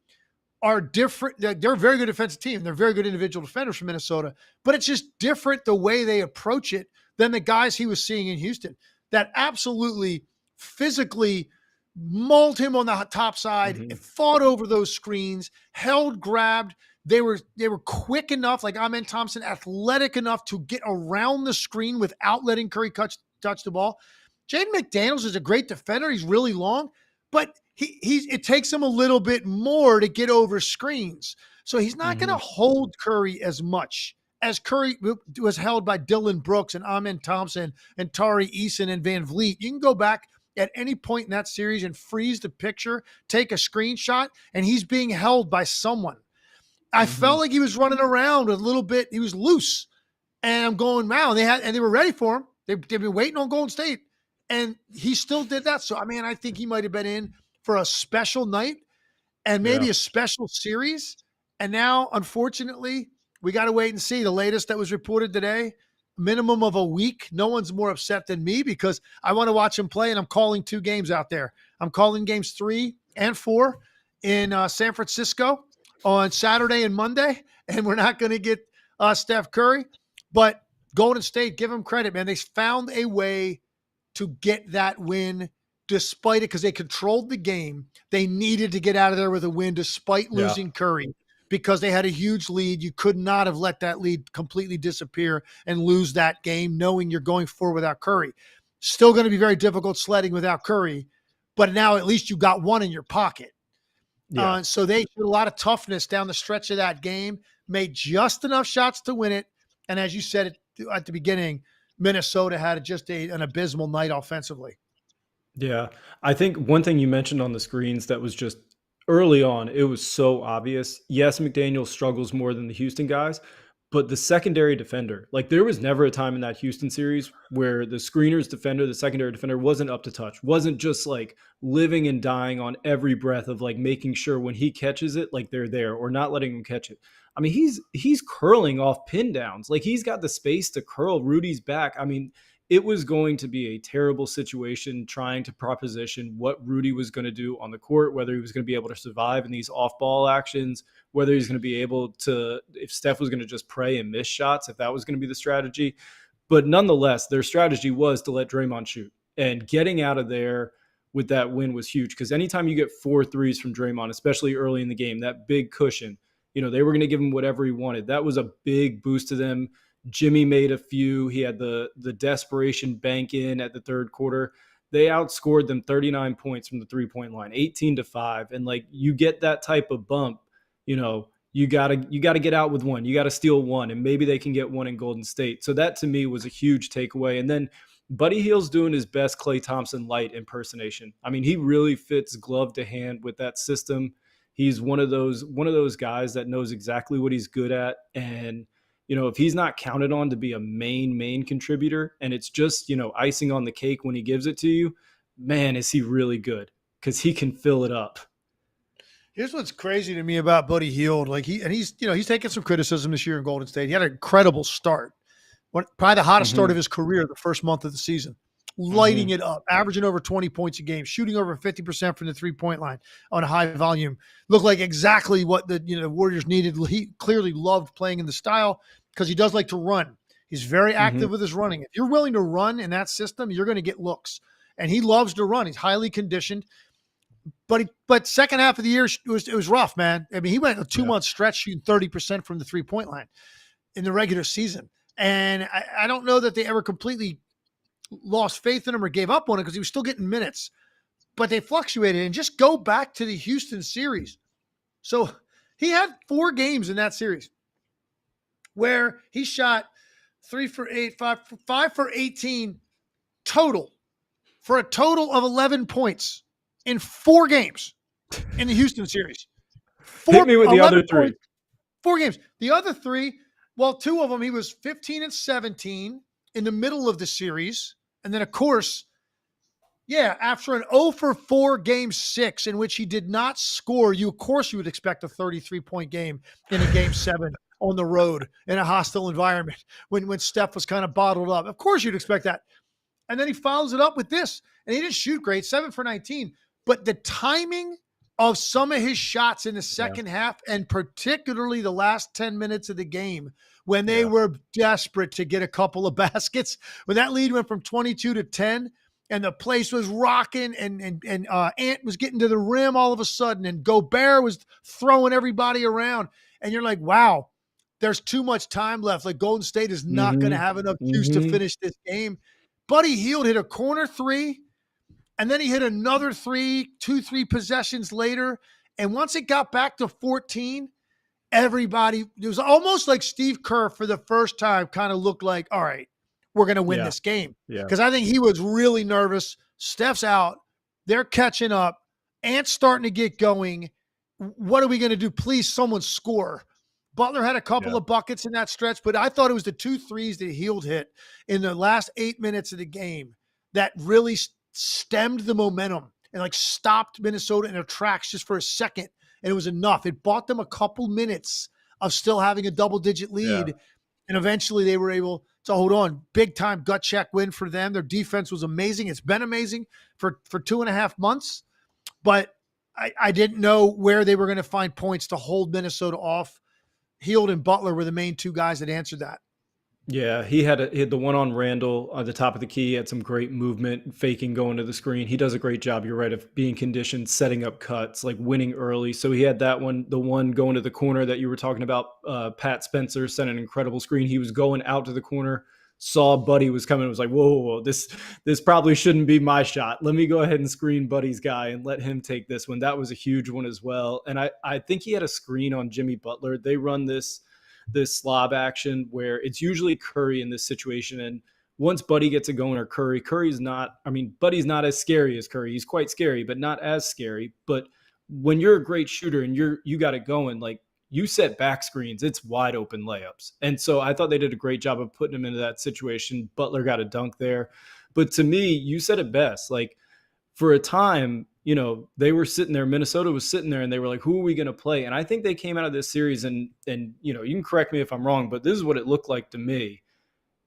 B: are different. They're a very good defensive team. They're very good individual defenders from Minnesota, but it's just different the way they approach it than the guys he was seeing in Houston that absolutely physically mauled him on the top side, fought over those screens, held, grabbed. They were quick enough, like Amen Thompson, athletic enough to get around the screen without letting Curry touch the ball. Jaden McDaniels is a great defender. He's really long, but it takes him a little bit more to get over screens. So he's not going to hold Curry as much as Curry was held by Dylan Brooks and Amen Thompson and Tari Eason and Van Vliet. You can go back at any point in that series and freeze the picture, take a screenshot, and he's being held by someone. I felt like he was running around a little bit. He was loose. And I'm going, wow, they were ready for him. They've been waiting on Golden State. And he still did that. So, I mean, I think he might have been in for a special night and maybe a special series. And now, unfortunately, we got to wait and see. The latest that was reported today, minimum of a week. No one's more upset than me because I want to watch him play, and I'm calling 2 games out there. I'm calling games 3 and 4 in San Francisco on Saturday and Monday, and we're not going to get Steph Curry. But Golden State, give them credit, man. They found a way to get that win despite it because they controlled the game. They needed to get out of there with a win despite losing Curry because they had a huge lead. You could not have let that lead completely disappear and lose that game knowing you're going forward without Curry. Still going to be very difficult sledding without Curry, but now at least you got one in your pocket. So they showed a lot of toughness down the stretch of that game, made just enough shots to win it. And as you said at the beginning, Minnesota had just an abysmal night offensively.
A: Yeah. I think one thing you mentioned on the screens that was just early on, it was so obvious. Yes, McDaniel struggles more than the Houston guys, but the secondary defender, like there was never a time in that Houston series where the screeners defender, the secondary defender wasn't up to touch, wasn't just like living and dying on every breath of like making sure when he catches it, like they're there or not letting him catch it. I mean, he's curling off pin downs. Like he's got the space to curl Rudy's back. I mean, it was going to be a terrible situation trying to proposition what Rudy was going to do on the court, whether he was going to be able to survive in these off ball actions, whether he's going to be able to, if Steph was going to just pray and miss shots, if that was going to be the strategy. But nonetheless, their strategy was to let Draymond shoot, and getting out of there with that win was huge. Because anytime you get 4 threes from Draymond, especially early in the game, that big cushion, they were going to give him whatever he wanted. That was a big boost to them. Jimmy made a few. He had the desperation bank in at the third quarter. They outscored them 39 points from the 3-point line, 18-5. And like you get that type of bump, you gotta get out with one. You gotta steal one, and maybe they can get one in Golden State. So that to me was a huge takeaway. And then Buddy Hield's doing his best Klay Thompson light impersonation. I mean, he really fits glove to hand with that system. He's one of those guys that knows exactly what he's good at. And if he's not counted on to be a main contributor, and it's just, icing on the cake when he gives it to you, man, is he really good, because he can fill it up.
B: Here's what's crazy to me about Buddy Hield. Like he's taken some criticism this year in Golden State. He had an incredible start. Probably the hottest start of his career the first month of the season. Lighting it up, averaging over 20 points a game, shooting over 50% from the 3-point line on a high volume. Looked like exactly what the Warriors needed. He clearly loved playing in the style because he does like to run. He's very active with his running. If you're willing to run in that system, you're going to get looks. And he loves to run. He's highly conditioned. But second half of the year, it was rough, man. I mean, he went a 2-month stretch shooting 30% from the 3-point line in the regular season. And I don't know that they ever completely lost faith in him or gave up on it, because he was still getting minutes. But they fluctuated. And just go back to the Houston series. So he had 4 games in that series where he shot 3 for 8, 5 for 18 total, for a total of 11 points in 4 games in the Houston series.
A: Hit me with the other 3.
B: Points, 4 games. The other 3, well, 2 of them, he was 15 and 17 in the middle of the series. And then, of course, after an 0 for 4 game 6 in which he did not score, you would expect a 33-point game in a game 7 on the road in a hostile environment when Steph was kind of bottled up. Of course you'd expect that. And then he follows it up with this. And he didn't shoot great, 7 for 19. But the timing of some of his shots in the second half, and particularly the last 10 minutes of the game, when they were desperate to get a couple of baskets, when that lead went from 22 to 10, and the place was rocking, and Ant was getting to the rim all of a sudden, and Gobert was throwing everybody around. And you're like, wow, there's too much time left. Like Golden State is not going to have enough juice to finish this game. Buddy Hield hit a corner 3, and then he hit another 3, 2-3 possessions later. And once it got back to 14, everybody, it was almost like Steve Kerr for the first time kind of looked like, all right, we're going to win this game. Because I think he was really nervous. Steph's out. They're catching up. Ant's starting to get going. What are we going to do? Please, someone score. Butler had a couple of buckets in that stretch, but I thought it was the 2 threes that Hield hit in the last 8 minutes of the game that really stemmed the momentum and like stopped Minnesota in their tracks just for a second. And it was enough. It bought them a couple minutes of still having a double-digit lead. Yeah. And eventually they were able to hold on. Big-time gut check win for them. Their defense was amazing. It's been amazing for 2.5 months. But I didn't know where they were going to find points to hold Minnesota off. Hield and Butler were the main 2 guys that answered that.
A: Yeah, he had the one on Randall at the top of the key. He had some great movement, faking going to the screen. He does a great job, you're right, of being conditioned, setting up cuts, like winning early. So he had that one, the one going to the corner that you were talking about. Pat Spencer sent an incredible screen. He was going out to the corner, saw Buddy was coming, was like, whoa, this probably shouldn't be my shot. Let me go ahead and screen Buddy's guy and let him take this one. That was a huge one as well. And I think he had a screen on Jimmy Butler. They run this slob action where it's usually Curry in this situation. And once Buddy gets it going, or Curry's not, I mean, Buddy's not as scary as Curry. He's quite scary, but not as scary. But when you're a great shooter and you got it going, like, you set back screens, it's wide open layups. And so I thought they did a great job of putting him into that situation. Butler got a dunk there. But to me, you said it best. Like, for a time, they were sitting there, Minnesota was sitting there, and they were like, who are we going to play? And I think they came out of this series and you can correct me if I'm wrong, but this is what it looked like to me.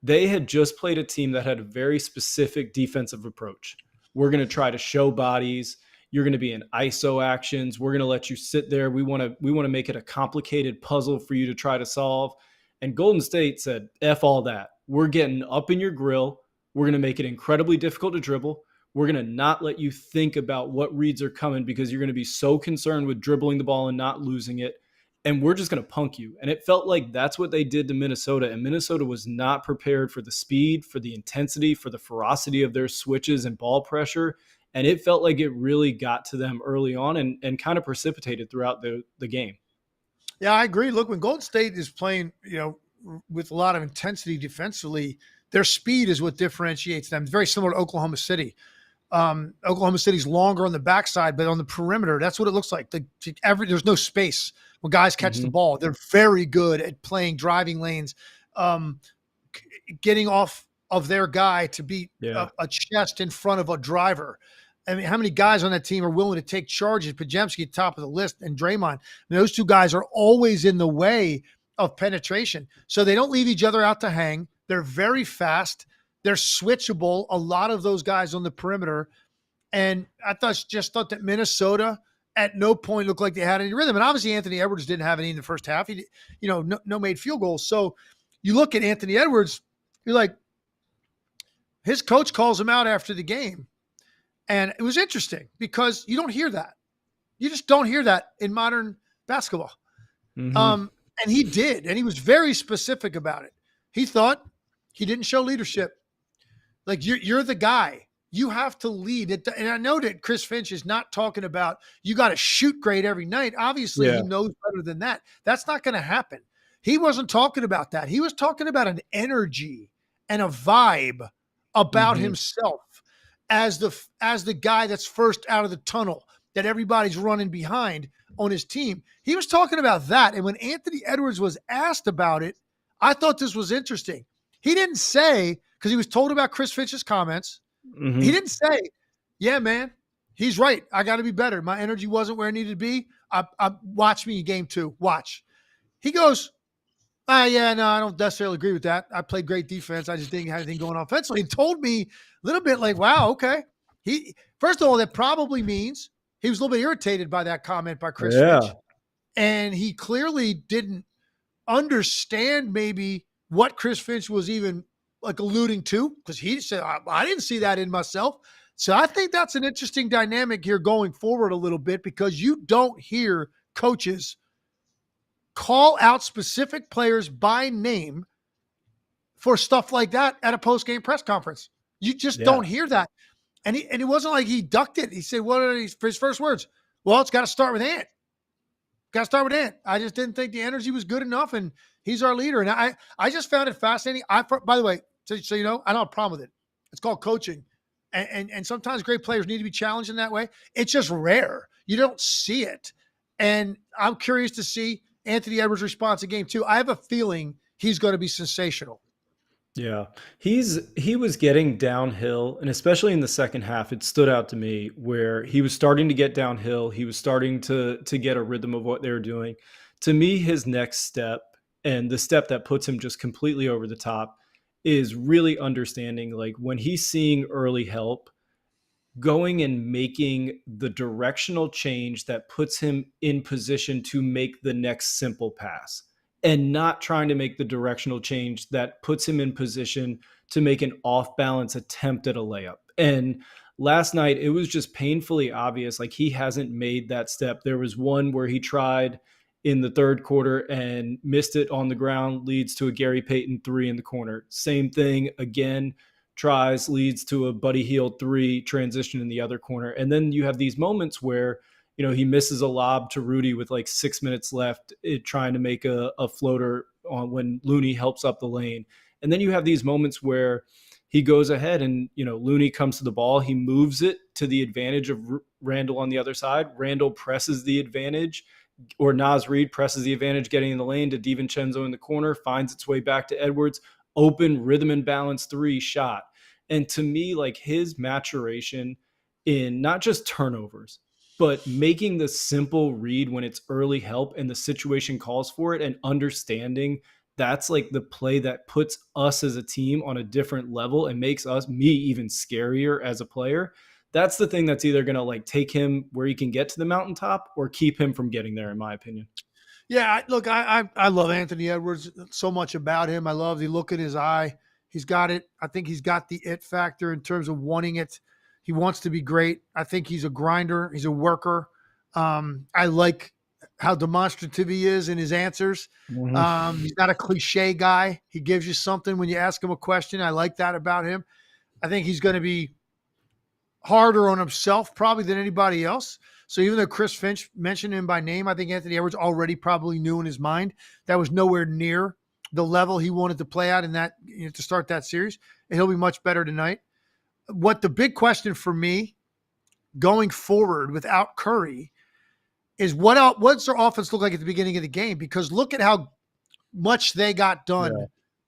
A: They had just played a team that had a very specific defensive approach. We're going to try to show bodies. You're going to be in ISO actions. We're going to let you sit there. We want to make it a complicated puzzle for you to try to solve. And Golden State said, F all that. We're getting up in your grill. We're going to make it incredibly difficult to dribble. We're going to not let you think about what reads are coming because you're going to be so concerned with dribbling the ball and not losing it. And we're just going to punk you. And it felt like that's what they did to Minnesota. And Minnesota was not prepared for the speed, for the intensity, for the ferocity of their switches and ball pressure. And it felt like it really got to them early on and kind of precipitated throughout the game.
B: Yeah, I agree. Look, when Golden State is playing, with a lot of intensity defensively, their speed is what differentiates them. It's very similar to Oklahoma City. Oklahoma City's longer on the backside, but on the perimeter, that's what it looks like. There's no space when guys catch the ball. They're very good at playing driving lanes, getting off of their guy to beat a chest in front of a driver. I mean, how many guys on that team are willing to take charges? Podziemski, top of the list, and Draymond. I mean, those two guys are always in the way of penetration. So they don't leave each other out to hang. They're very fast. They're switchable, a lot of those guys on the perimeter. And I just thought that Minnesota at no point looked like they had any rhythm. And obviously Anthony Edwards didn't have any in the first half. He, no made field goals. So you look at Anthony Edwards, you're like, his coach calls him out after the game. And it was interesting because you don't hear that. You just don't hear that in modern basketball.
A: Mm-hmm.
B: And he did. And he was very specific about it. He thought he didn't show leadership. Like, you're the guy. You have to lead it. And I know that Chris Finch is not talking about you got to shoot great every night. Obviously, he knows better than that. That's not going to happen. He wasn't talking about that. He was talking about an energy and a vibe about himself as the guy that's first out of the tunnel that everybody's running behind on his team. He was talking about that. And when Anthony Edwards was asked about it, I thought this was interesting. He didn't say, because he was told about Chris Finch's comments, he didn't say, yeah, man, he's right. I got to be better. My energy wasn't where it needed to be. Watch me in game 2. Watch. He goes, yeah, no, I don't necessarily agree with that. I played great defense. I just didn't have anything going offensively. He told me a little bit like, wow, okay. First of all, that probably means he was a little bit irritated by that comment by Chris Finch. And he clearly didn't understand maybe what Chris Finch was even like alluding to, because he said, I didn't see that in myself. So I think that's an interesting dynamic here going forward a little bit, because you don't hear coaches call out specific players by name for stuff like that at a post-game press conference. You just don't hear that. And it wasn't like he ducked it. He said, what are his first words? Well, it's got to start with Ant. Got to start with Ant. I just didn't think the energy was good enough, and he's our leader. And I just found it fascinating. By the way, so I don't have a problem with it. It's called coaching. And sometimes great players need to be challenged in that way. It's just rare. You don't see it. And I'm curious to see Anthony Edwards' response in game 2. I have a feeling he's going to be sensational.
A: Yeah, he was getting downhill, and especially in the second half, it stood out to me where he was starting to get downhill. He was starting to get a rhythm of what they were doing. To me, his next step, and the step that puts him just completely over the top, is really understanding, like, when he's seeing early help, going and making the directional change that puts him in position to make the next simple pass, and not trying to make the directional change that puts him in position to make an off-balance attempt at a layup. And last night, it was just painfully obvious, like, he hasn't made that step. There was one where he tried in the third quarter and missed it on the ground, leads to a Gary Payton 3 in the corner. Same thing again, tries, leads to a Buddy Hield 3 transition in the other corner. And then you have these moments where, he misses a lob to Rudy with like 6 minutes left, trying to make a floater on when Looney helps up the lane. And then you have these moments where he goes ahead and, Looney comes to the ball. He moves it to the advantage of Randall on the other side. Randall presses the advantage, or Naz Reid presses the advantage, getting in the lane to DiVincenzo in the corner, finds its way back to Edwards, open rhythm and balance 3 shot. And to me, like, his maturation in not just turnovers, but making the simple read when it's early help and the situation calls for it, and understanding that's like the play that puts us as a team on a different level and makes me even scarier as a player. That's the thing that's either going to like take him where he can get to the mountaintop or keep him from getting there, in my opinion.
B: Yeah, look, I love Anthony Edwards, so much about him. I love the look in his eye. He's got it. I think he's got the it factor in terms of wanting it. He wants to be great. I think he's a grinder. He's a worker. I like how demonstrative he is in his answers.
A: Mm-hmm.
B: He's not a cliche guy. He gives you something when you ask him a question. I like that about him. I think he's going to be harder on himself probably than anybody else. So even though Chris Finch mentioned him by name, I think Anthony Edwards already probably knew in his mind that was nowhere near the level he wanted to play at in that, to start that series. And he'll be much better tonight. What the big question for me going forward without Curry is what's their offense look like at the beginning of the game? Because look at how much they got done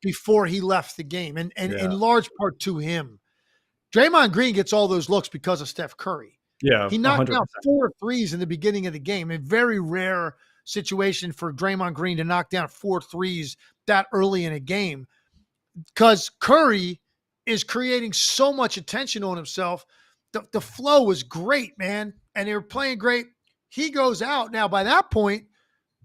B: before he left the game, and in large part to him. Draymond Green gets all those looks because of Steph Curry.
A: Yeah,
B: he knocked
A: 100%.
B: out 4 threes in the beginning of the game. A very rare situation for Draymond Green to knock down 4 threes that early in a game, because Curry is creating so much attention on himself. The flow was great, man, and they were playing great. He goes out. Now, by that point,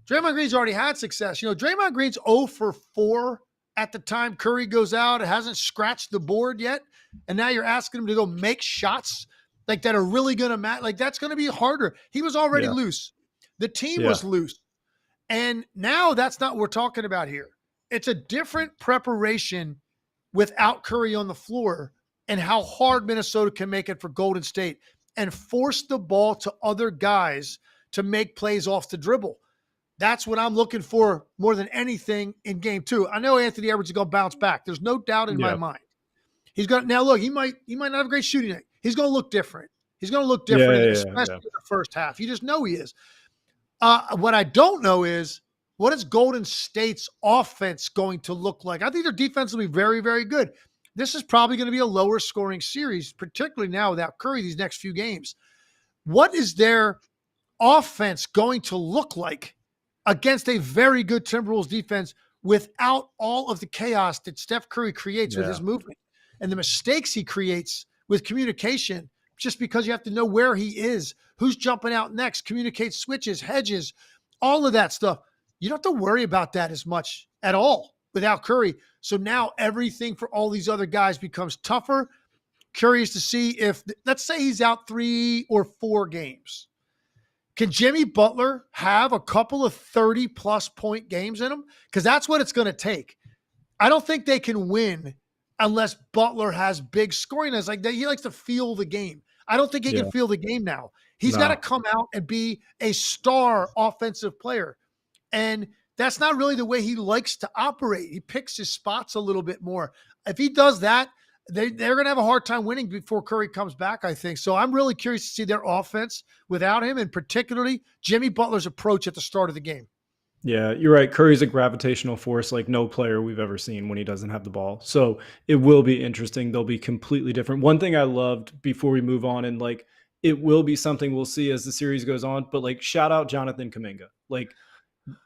B: Draymond Green's already had success. Draymond Green's 0 for 4 at the time Curry goes out. It hasn't scratched the board yet. And now you're asking him to go make shots like that are really going to matter. Like, that's going to be harder. He was already loose. The team was loose. And now that's not what we're talking about here. It's a different preparation without Curry on the floor, and how hard Minnesota can make it for Golden State and force the ball to other guys to make plays off the dribble. That's what I'm looking for more than anything in game 2. I know Anthony Edwards is going to bounce back. There's no doubt in my mind. He's going to, now look, he might not have a great shooting night. He's going to look different. He's going to look different, especially in the first half. You just know he is. What I don't know is, what is Golden State's offense going to look like? I think their defense will be very, very good. This is probably going to be a lower scoring series, particularly now without Curry these next few games. What is their offense going to look like against a very good Timberwolves defense without all of the chaos that Steph Curry creates with his movement and the mistakes he creates with communication, just because you have to know where he is, who's jumping out next, communicate switches, hedges, all of that stuff. You don't have to worry about that as much at all without Curry. So now everything for all these other guys becomes tougher. Curious to see if, let's say he's out 3 or 4 games. Can Jimmy Butler have a couple of 30-plus point games in him? Because that's what it's going to take. I don't think they can win unless Butler has big scoring. It's like he likes to feel the game. I don't think he can feel the game now. He's got to come out and be a star offensive player. And that's not really the way he likes to operate. He picks his spots a little bit more. If he does that, they're going to have a hard time winning before Curry comes back, I think. So I'm really curious to see their offense without him, and particularly Jimmy Butler's approach at the start of the game.
A: Yeah, you're right. Curry's a gravitational force like no player we've ever seen when he doesn't have the ball. So it will be interesting. They'll be completely different. One thing I loved before we move on, and like it will be something we'll see as the series goes on, but like shout out Jonathan Kuminga. Like,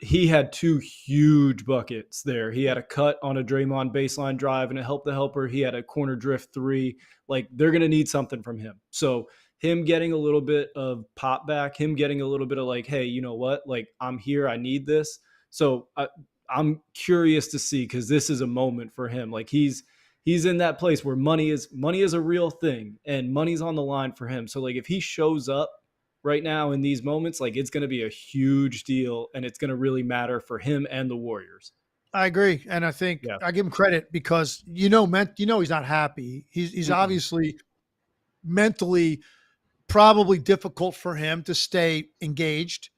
A: he had 2 huge buckets there. He had a cut on a Draymond baseline drive and a help the helper. He had a corner drift 3. Like, they're going to need something from him. So him getting a little bit of pop back, him getting a little bit of like, hey, you know what? Like, I'm here. I need this. So I'm curious to see, because this is a moment for him. Like, he's in that place where money is a real thing, and money's on the line for him. So like, if he shows up right now in these moments, like, it's going to be a huge deal, and it's going to really matter for him and the Warriors.
B: I agree. And I think I give him credit because, he's not happy. He's obviously mentally probably difficult for him to stay engaged.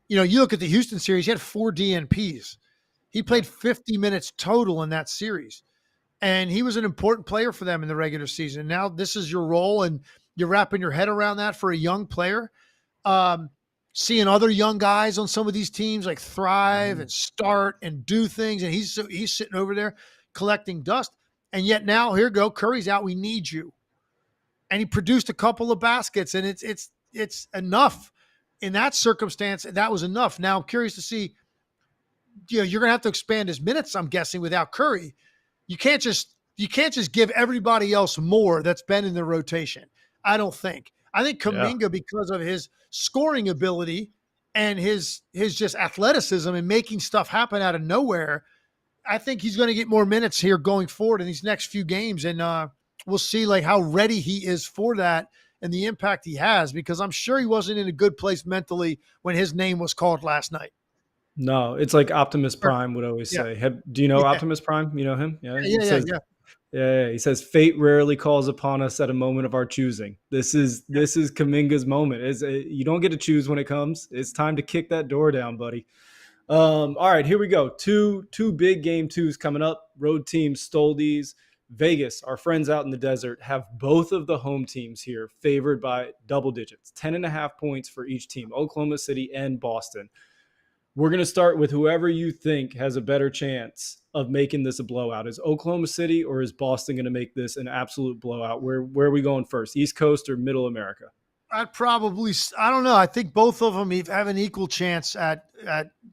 B: You look at the Houston series, he had 4 DNPs. He played 50 minutes total in that series. And he was an important player for them in the regular season. Now this is your role, and you're wrapping your head around that for a young player. Seeing other young guys on some of these teams like thrive and start and do things, and he's sitting over there collecting dust. And yet now here you go, Curry's out. We need you. And he produced a couple of baskets, and it's enough in that circumstance. That was enough. Now I'm curious to see, you're going to have to expand his minutes, I'm guessing, without Curry. You can't just give everybody else more that's been in the rotation. I don't think. I think Kuminga, because of his scoring ability and his just athleticism and making stuff happen out of nowhere, I think he's going to get more minutes here going forward in these next few games. And we'll see like how ready he is for that and the impact he has, because I'm sure he wasn't in a good place mentally when his name was called last night.
A: No, it's like Optimus Prime would always say. Do you know Optimus Prime? You know him? Yeah. He says, fate rarely calls upon us at a moment of our choosing. This is Kuminga's moment. You don't get to choose when it comes. It's time to kick that door down, buddy. All right, here we go. Two big game twos coming up. Road teams stole these. Vegas, our friends out in the desert, have both of the home teams here favored by double digits, 10.5 points for each team, Oklahoma City and Boston. We're going to start with whoever you think has a better chance of making this a blowout. Is Oklahoma City or is Boston going to make this an absolute blowout? Where are we going first, East Coast or Middle America?
B: I don't know. I think both of them have an equal chance at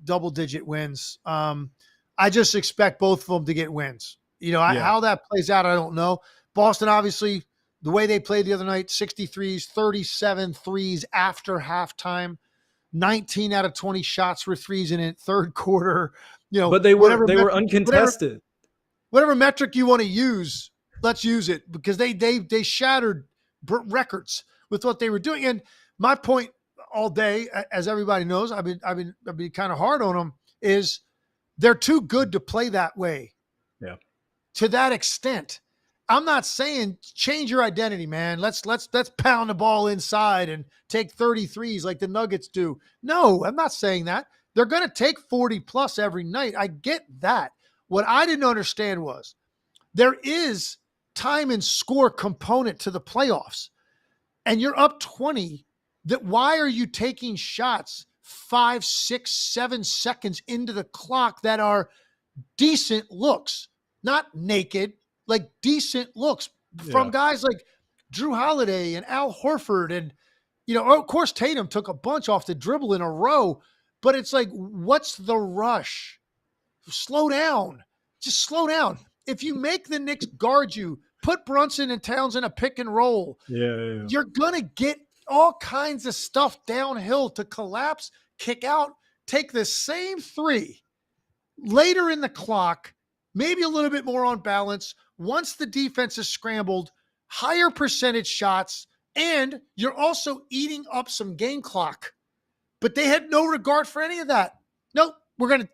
B: double-digit wins. I just expect both of them to get wins. How that plays out, I don't know. Boston, obviously, the way they played the other night, 63s, 37 threes after halftime. 19 out of 20 shots were threes in it, third quarter.
A: But they were uncontested.
B: Whatever metric you want to use, let's use it, because they shattered records with what they were doing. And my point all day, as everybody knows, I've been kind of hard on them, is they're too good to play that way.
A: Yeah.
B: To that extent. I'm not saying change your identity, man. Let's pound the ball inside and take 33s like the Nuggets do. No, I'm not saying that. They're going to take 40 plus every night. I get that. What I didn't understand was there is time and score component to the playoffs, and you're up 20. Why are you taking shots 5, 6, 7 seconds into the clock that are decent looks, not naked, like decent looks from guys like Drew Holiday and Al Horford. And, of course, Tatum took a bunch off the dribble in a row, but it's like, what's the rush? Slow down. Just slow down. If you make the Knicks guard you, put Brunson and Towns in a pick and roll, you're going to get all kinds of stuff downhill to collapse, kick out, take the same three later in the clock, maybe a little bit more on balance. Once the defense is scrambled, higher percentage shots, and you're also eating up some game clock. But they had no regard for any of that. Nope, we're going to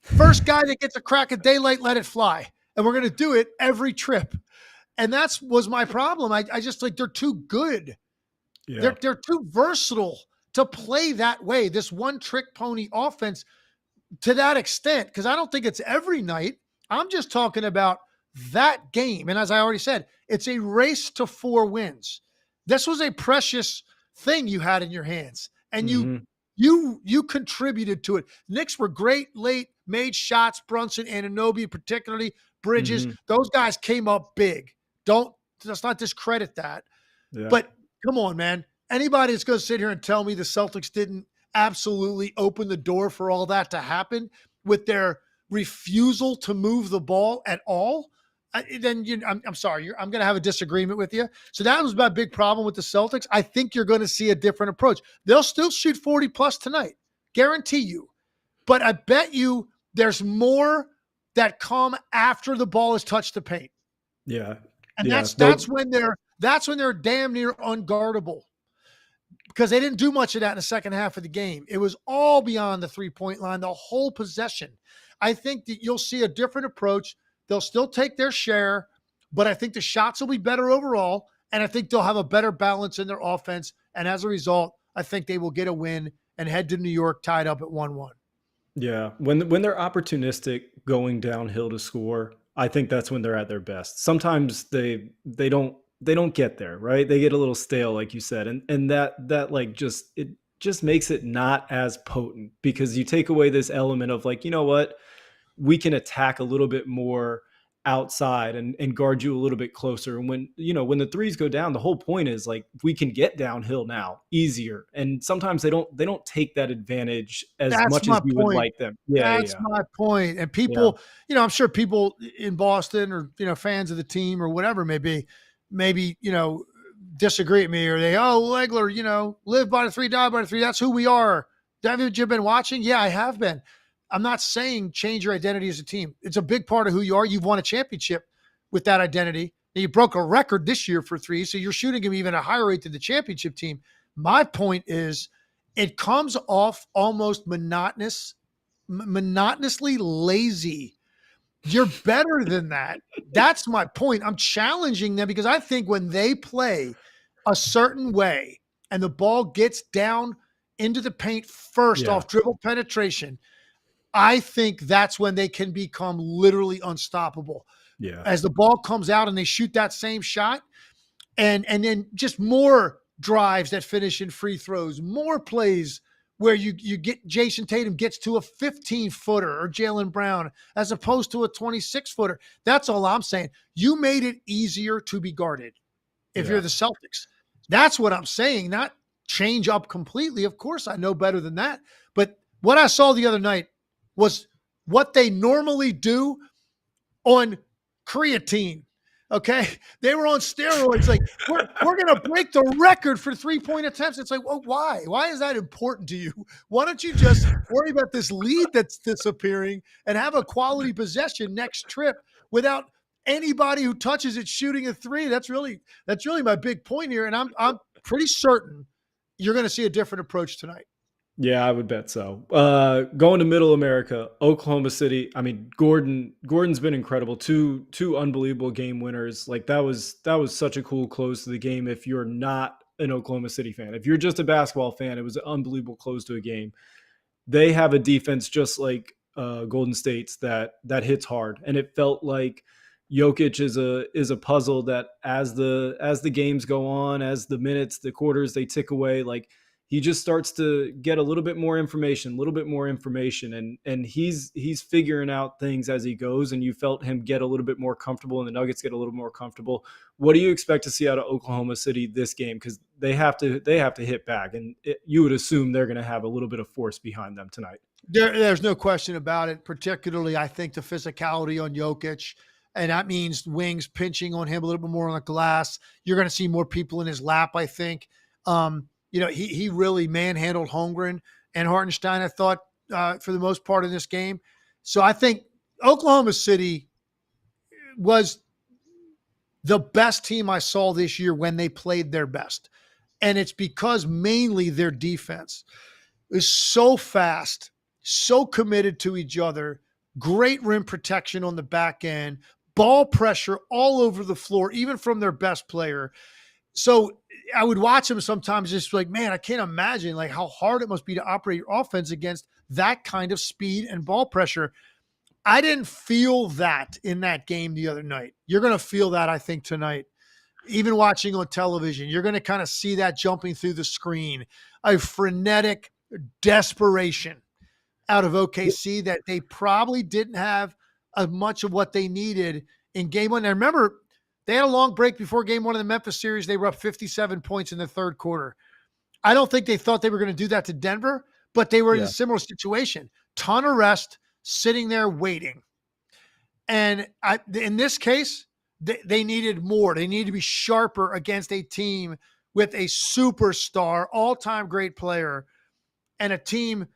B: first guy that gets a crack of daylight, let it fly. And we're going to do it every trip. And that was my problem. I just like, they're too good. Yeah. They're too versatile to play that way. This one trick pony offense to that extent, because I don't think it's every night. I'm just talking about that game. And as I already said, it's a race to 4 wins. This was a precious thing you had in your hands, and you contributed to it. Knicks were great late, made shots, Brunson, Anunoby, particularly Bridges. Those guys came up big. Let's not discredit that. Yeah. But come on, man. Anybody that's going to sit here and tell me the Celtics didn't absolutely open the door for all that to happen with their refusal to move the ball at all, then I'm sorry. I'm going to have a disagreement with you. So that was my big problem with the Celtics. I think you're going to see a different approach. They'll still shoot 40 plus tonight, guarantee you. But I bet you there's more that come after the ball has touched the paint.
A: Yeah,
B: and that's when they're damn near unguardable, because they didn't do much of that in the second half of the game. It was all beyond the 3-point line, the whole possession. I think that you'll see a different approach. They'll still take their share, but I think the shots will be better overall, and I think they'll have a better balance in their offense. And as a result, I think they will get a win and head to New York tied up at 1-1.
A: Yeah, when they're opportunistic going downhill to score, I think that's when they're at their best. Sometimes they don't get there, right? They get a little stale, like you said, and that like just it just makes it not as potent because you take away this element of like, you know what, we can attack a little bit more outside and guard you a little bit closer. And when the threes go down, the whole point is like we can get downhill now easier. And sometimes they don't take that advantage as
B: That's
A: much as
B: my
A: we would
B: point.
A: like them. Yeah, yeah,
B: That's
A: yeah.
B: my point. And
A: Yeah.
B: people, I'm sure people in Boston or, fans of the team or whatever it may be, maybe, disagree with me or Legler, live by the three, die by the three. That's who we are. Haven't you been watching? Yeah, I have been. I'm not saying change your identity as a team. It's a big part of who you are. You've won a championship with that identity. And you broke a record this year for threes, so you're shooting them even a higher rate than the championship team. My point is it comes off almost monotonously lazy. You're better than that. That's my point. I'm challenging them because I think when they play a certain way and the ball gets down into the paint first
A: Yeah.
B: off dribble penetration, I think that's when they can become literally unstoppable.
A: Yeah.
B: As the ball comes out and they shoot that same shot, and then just more drives that finish in free throws, more plays where you get Jason Tatum gets to a 15-footer or Jaylen Brown as opposed to a 26-footer. That's all I'm saying. You made it easier to be guarded if you're the Celtics. That's what I'm saying, not change up completely. Of course, I know better than that. But what I saw the other night was what they normally do on creatine. Okay. They were on steroids. Like, we're going to break the record for 3-point attempts. It's like, well, why? Why is that important to you? Why don't you just worry about this lead that's disappearing and have a quality possession next trip without anybody who touches it shooting a three? That's really my big point here. And I'm pretty certain you're going to see a different approach tonight.
A: Yeah, I would bet so. Going to Middle America, Oklahoma City. I mean, Gordon's been incredible. Two unbelievable game winners. Like that was such a cool close to the game. If you're not an Oklahoma City fan, if you're just a basketball fan, it was an unbelievable close to a game. They have a defense just like Golden State's that hits hard, and it felt like Jokic is a puzzle that as the games go on, as the minutes, the quarters they tick away, like he just starts to get a little bit more information, and he's figuring out things as he goes. And you felt him get a little bit more comfortable, and the Nuggets get a little more comfortable. What do you expect to see out of Oklahoma City this game? Because they have to hit back, and you would assume they're going to have a little bit of force behind them tonight.
B: There's no question about it. Particularly, I think the physicality on Jokic. And that means wings pinching on him a little bit more on the glass. You're going to see more people in his lap, I think. He really manhandled Holmgren and Hartenstein, I thought, for the most part in this game. So I think Oklahoma City was the best team I saw this year when they played their best. And it's because mainly their defense is so fast, so committed to each other, great rim protection on the back end, ball pressure all over the floor, even from their best player. So I would watch them sometimes just like, man, I can't imagine like how hard it must be to operate your offense against that kind of speed and ball pressure. I didn't feel that in that game the other night. You're going to feel that, I think, tonight. Even watching on television, you're going to kind of see that jumping through the screen, a frenetic desperation out of OKC that they probably didn't have as much of what they needed in game one. Now, remember, they had a long break before game one of the Memphis series. They were up 57 points in the third quarter. I don't think they thought they were going to do that to Denver, but they were in a similar situation. Ton of rest, sitting there waiting. And in this case, they needed more. They needed to be sharper against a team with a superstar, all-time great player, and a team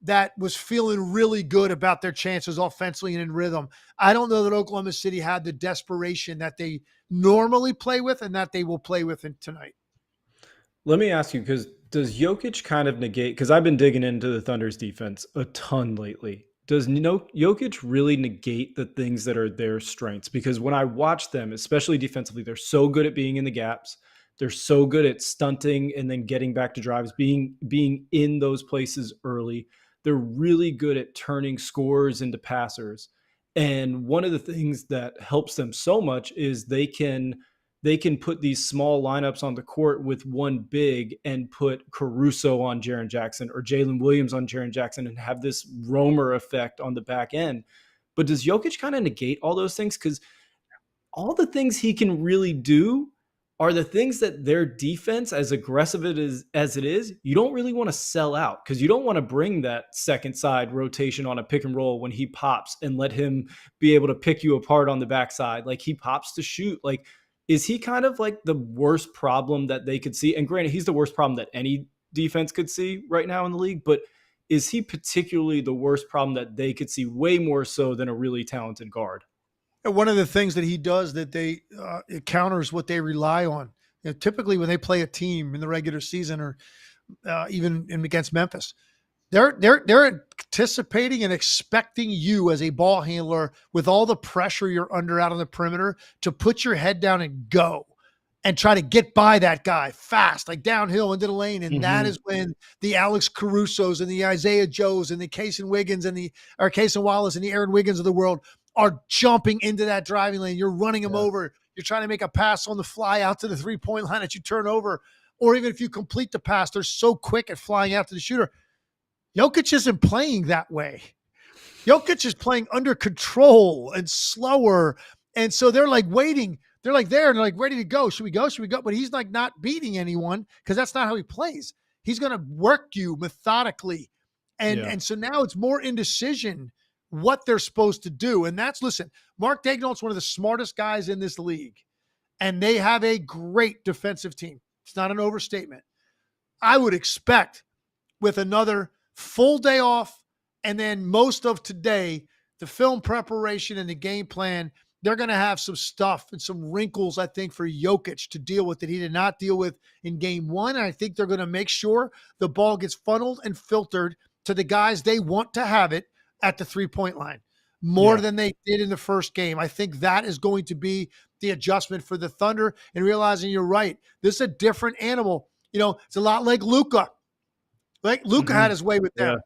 B: that was feeling really good about their chances offensively and in rhythm. I don't know that Oklahoma City had the desperation that they normally play with and that they will play with tonight.
A: Let me ask you, because does Jokic kind of negate, because I've been digging into the Thunder's defense a ton lately. Does Jokic really negate the things that are their strengths? Because when I watch them, especially defensively, they're so good at being in the gaps. They're so good at stunting and then getting back to drives, being in those places early. They're really good at turning scorers into passers. And one of the things that helps them so much is they can put these small lineups on the court with one big and put Caruso on Jaren Jackson or Jalen Williams on Jaren Jackson and have this roamer effect on the back end. But does Jokic kind of negate all those things? Because all the things he can really do are the things that their defense, as aggressive as it is, you don't really want to sell out because you don't want to bring that second side rotation on a pick and roll when he pops and let him be able to pick you apart on the backside. Like he pops to shoot. Like, is he kind of like the worst problem that they could see? And granted, he's the worst problem that any defense could see right now in the league, but is he particularly the worst problem that they could see way more so than a really talented guard?
B: One of the things that he does that it counters what they rely on. Typically, when they play a team in the regular season or even against Memphis, they're anticipating and expecting you as a ball handler with all the pressure you're under out on the perimeter to put your head down and go and try to get by that guy fast, like downhill into the lane. And that is when the Alex Carusos and the Isaiah Joes and the Kaysen Wiggins and Kaysen Wallace and the Aaron Wiggins of the world are jumping into that driving lane. You're running them over. You're trying to make a pass on the fly out to the 3-point line that you turn over. Or even if you complete the pass, they're so quick at flying out to the shooter. Jokic isn't playing that way. Jokic is playing under control and slower. And so they're like waiting. They're like there and they're like ready to go. Should we go? Should we go? But he's like not beating anyone because that's not how he plays. He's going to work you methodically. And so now it's more indecision what they're supposed to do. And listen, Mark Daigneault's one of the smartest guys in this league. And they have a great defensive team. It's not an overstatement. I would expect with another full day off and then most of today, the film preparation and the game plan, they're going to have some stuff and some wrinkles, I think, for Jokic to deal with that he did not deal with in game one. And I think they're going to make sure the ball gets funneled and filtered to the guys they want to have it at the 3-point line more than they did in the first game. I think that is going to be the adjustment for the Thunder and realizing you're right. This is a different animal. It's a lot like Luka. Like Luka had his way with them.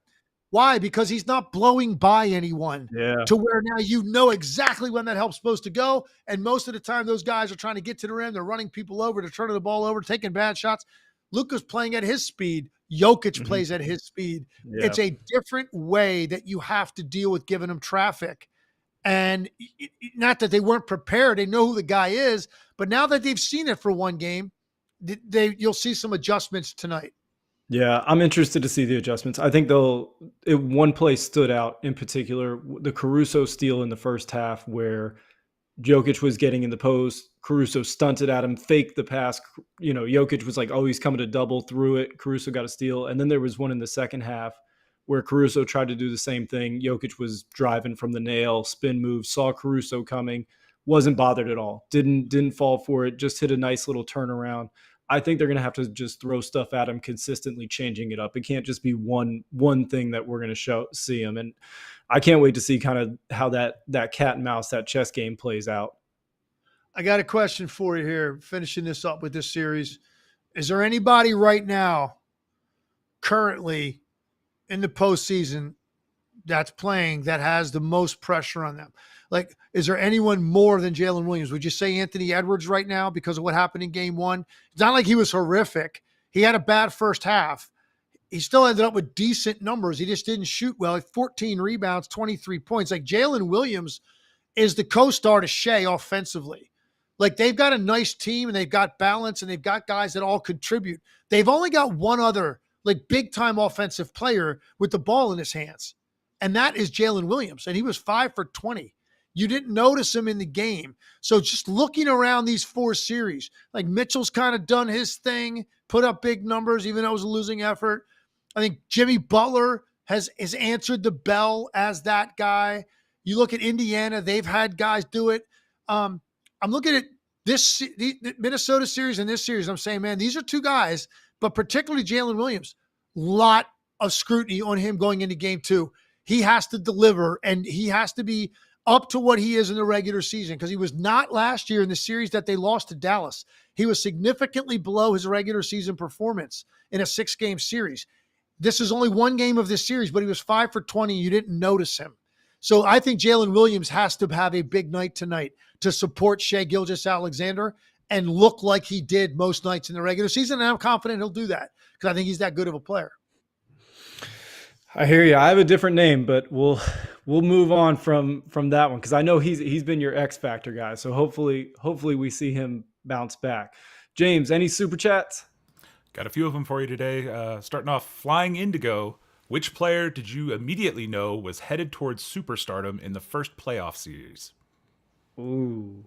B: Why? Because he's not blowing by anyone to where now you know exactly when that help's supposed to go. And most of the time, those guys are trying to get to the rim. They're running people over, they're turning the ball over, taking bad shots. Luka's playing at his speed. Jokic plays at his speed. It's a different way that you have to deal with giving him traffic. And not that they weren't prepared. They know who the guy is. But now that they've seen it for one game, you'll see some adjustments tonight.
A: Yeah, I'm interested to see the adjustments. I think one play stood out in particular, the Caruso steal in the first half where Jokic was getting in the post. Caruso stunted at him, faked the pass. Jokic was like, oh, he's coming to double through it. Caruso got a steal. And then there was one in the second half where Caruso tried to do the same thing. Jokic was driving from the nail, spin move, saw Caruso coming, wasn't bothered at all. Didn't fall for it, just hit a nice little turnaround. I think they're going to have to just throw stuff at him, consistently changing it up. It can't just be one thing that we're going to see him. And I can't wait to see kind of how that cat and mouse, that chess game plays out.
B: I got a question for you here, finishing this up with this series. Is there anybody right now currently in the postseason that's playing that has the most pressure on them? Like, is there anyone more than Jalen Williams? Would you say Anthony Edwards right now because of what happened in game one? It's not like he was horrific. He had a bad first half. He still ended up with decent numbers. He just didn't shoot well. 14 rebounds, 23 points. Like, Jalen Williams is the co-star to Shea offensively. Like, they've got a nice team and they've got balance and they've got guys that all contribute. They've only got one other like big-time offensive player with the ball in his hands, and that is Jalen Williams, and he was 5 for 20. You didn't notice him in the game. So just looking around these four series, like Mitchell's kind of done his thing, put up big numbers, even though it was a losing effort. I think Jimmy Butler has answered the bell as that guy. You look at Indiana, they've had guys do it. I'm looking at the Minnesota series and this series. I'm saying, man, these are two guys, but particularly Jalen Williams, lot of scrutiny on him going into game two. He has to deliver, and he has to be up to what he is in the regular season, because he was not last year in the series that they lost to Dallas. He was significantly below his regular season performance in a 6-game series. This is only one game of this series, but he was 5 for 20. You didn't notice him. So I think Jalen Williams has to have a big night tonight to support Shai Gilgeous-Alexander and look like he did most nights in the regular season. And I'm confident he'll do that because I think he's that good of a player.
A: I hear you. I have a different name, but we'll move on from that one because I know he's been your X Factor guy. So hopefully we see him bounce back. James, any super chats?
D: Got a few of them for you today. Starting off, Flying Indigo. Which player did you immediately know was headed towards superstardom in the first playoff series?
A: Ooh,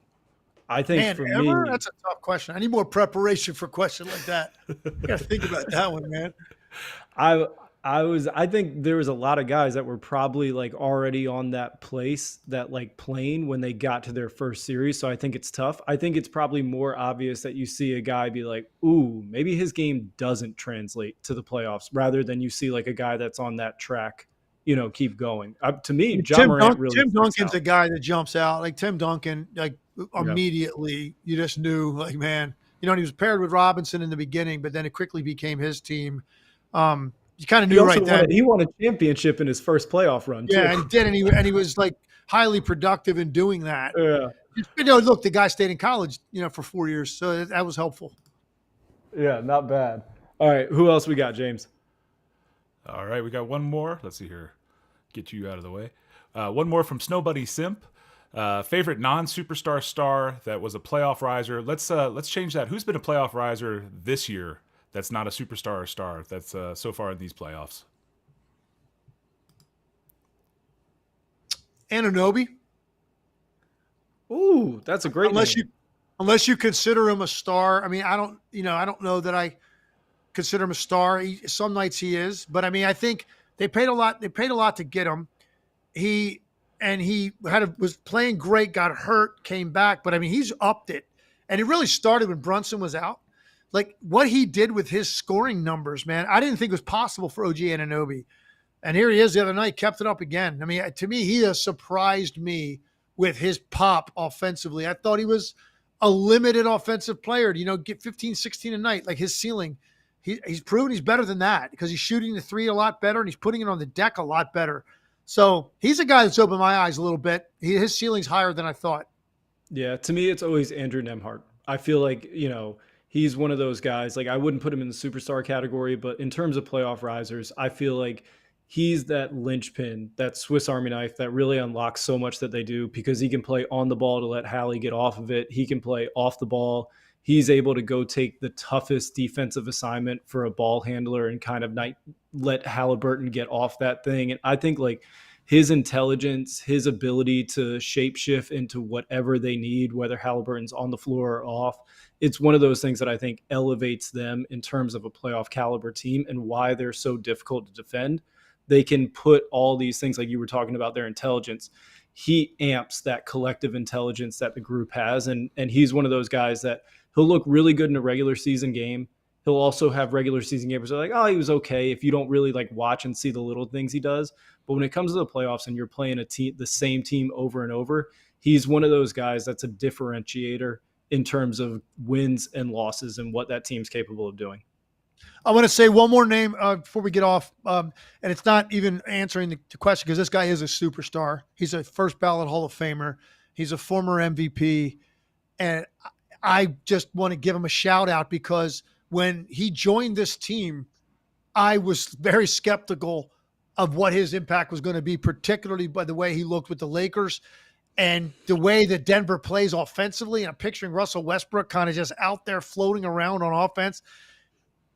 A: I think for me,
B: that's a tough question. I need more preparation for a question like that. I got to think about that one, man.
A: I think there was a lot of guys that were probably like already on that place, that like plane when they got to their first series. So I think it's tough. I think it's probably more obvious that you see a guy be like, ooh, maybe his game doesn't translate to the playoffs, rather than you see like a guy that's on that track, keep going. To me, Tim
B: Duncan's a guy that jumps out. Like Tim Duncan, like immediately you just knew, like, man, he was paired with Robinson in the beginning, but then it quickly became his team. You kind of knew right then.
A: He won a championship in his first playoff run, too.
B: Yeah, and he did, and he was like highly productive in doing that.
A: Yeah.
B: Look, the guy stayed in college, for 4 years, so that was helpful.
A: Yeah, not bad. All right, who else we got, James?
D: All right, we got one more. Let's see here. Get you out of the way. One more from Snowbuddy Simp. Favorite non-superstar star that was a playoff riser. Let's change that. Who's been a playoff riser this year? That's not a superstar or star that's so far in these playoffs?
B: Anunoby.
A: Ooh, that's a great name.
B: Unless you consider him a star. I mean, I don't know that I consider him a star. Some nights he is, but I mean, I think they paid a lot. They paid a lot to get him. He was playing great, got hurt, came back, but I mean, he's upped it, and it really started when Brunson was out. Like what he did with his scoring numbers, man, I didn't think it was possible for OG Anunoby. And here he is the other night, kept it up again. I mean, to me, he has surprised me with his pop offensively. I thought he was a limited offensive player to, get 15, 16 a night, like his ceiling. He's proven he's better than that because he's shooting the three a lot better and he's putting it on the deck a lot better. So he's a guy that's opened my eyes a little bit. His ceiling's higher than I thought.
A: Yeah, to me, it's always Andrew Nembhard. I feel like, he's one of those guys. Like I wouldn't put him in the superstar category, but in terms of playoff risers, I feel like he's that linchpin, that Swiss Army knife that really unlocks so much that they do because he can play on the ball to let Hallie get off of it. He can play off the ball. He's able to go take the toughest defensive assignment for a ball handler and kind of let Haliburton get off that thing. And I think like his intelligence, his ability to shapeshift into whatever they need, whether Haliburton's on the floor or off, it's one of those things that I think elevates them in terms of a playoff caliber team and why they're so difficult to defend. They can put all these things, like you were talking about, their intelligence. He amps that collective intelligence that the group has. And he's one of those guys that he'll look really good in a regular season game. He'll also have regular season games that are like, oh, he was okay if you don't really like watch and see the little things he does. But when it comes to the playoffs and you're playing the same team over and over, he's one of those guys that's a differentiator in terms of wins and losses and what that team's capable of doing.
B: I want to say one more name before we get off, and it's not even answering the question because this guy is a superstar. He's a first ballot Hall of Famer. He's a former MVP, and I just want to give him a shout out because when he joined this team, I was very skeptical of what his impact was going to be, particularly by the way he looked with the Lakers. And the way that Denver plays offensively, and I'm picturing Russell Westbrook kind of just out there floating around on offense.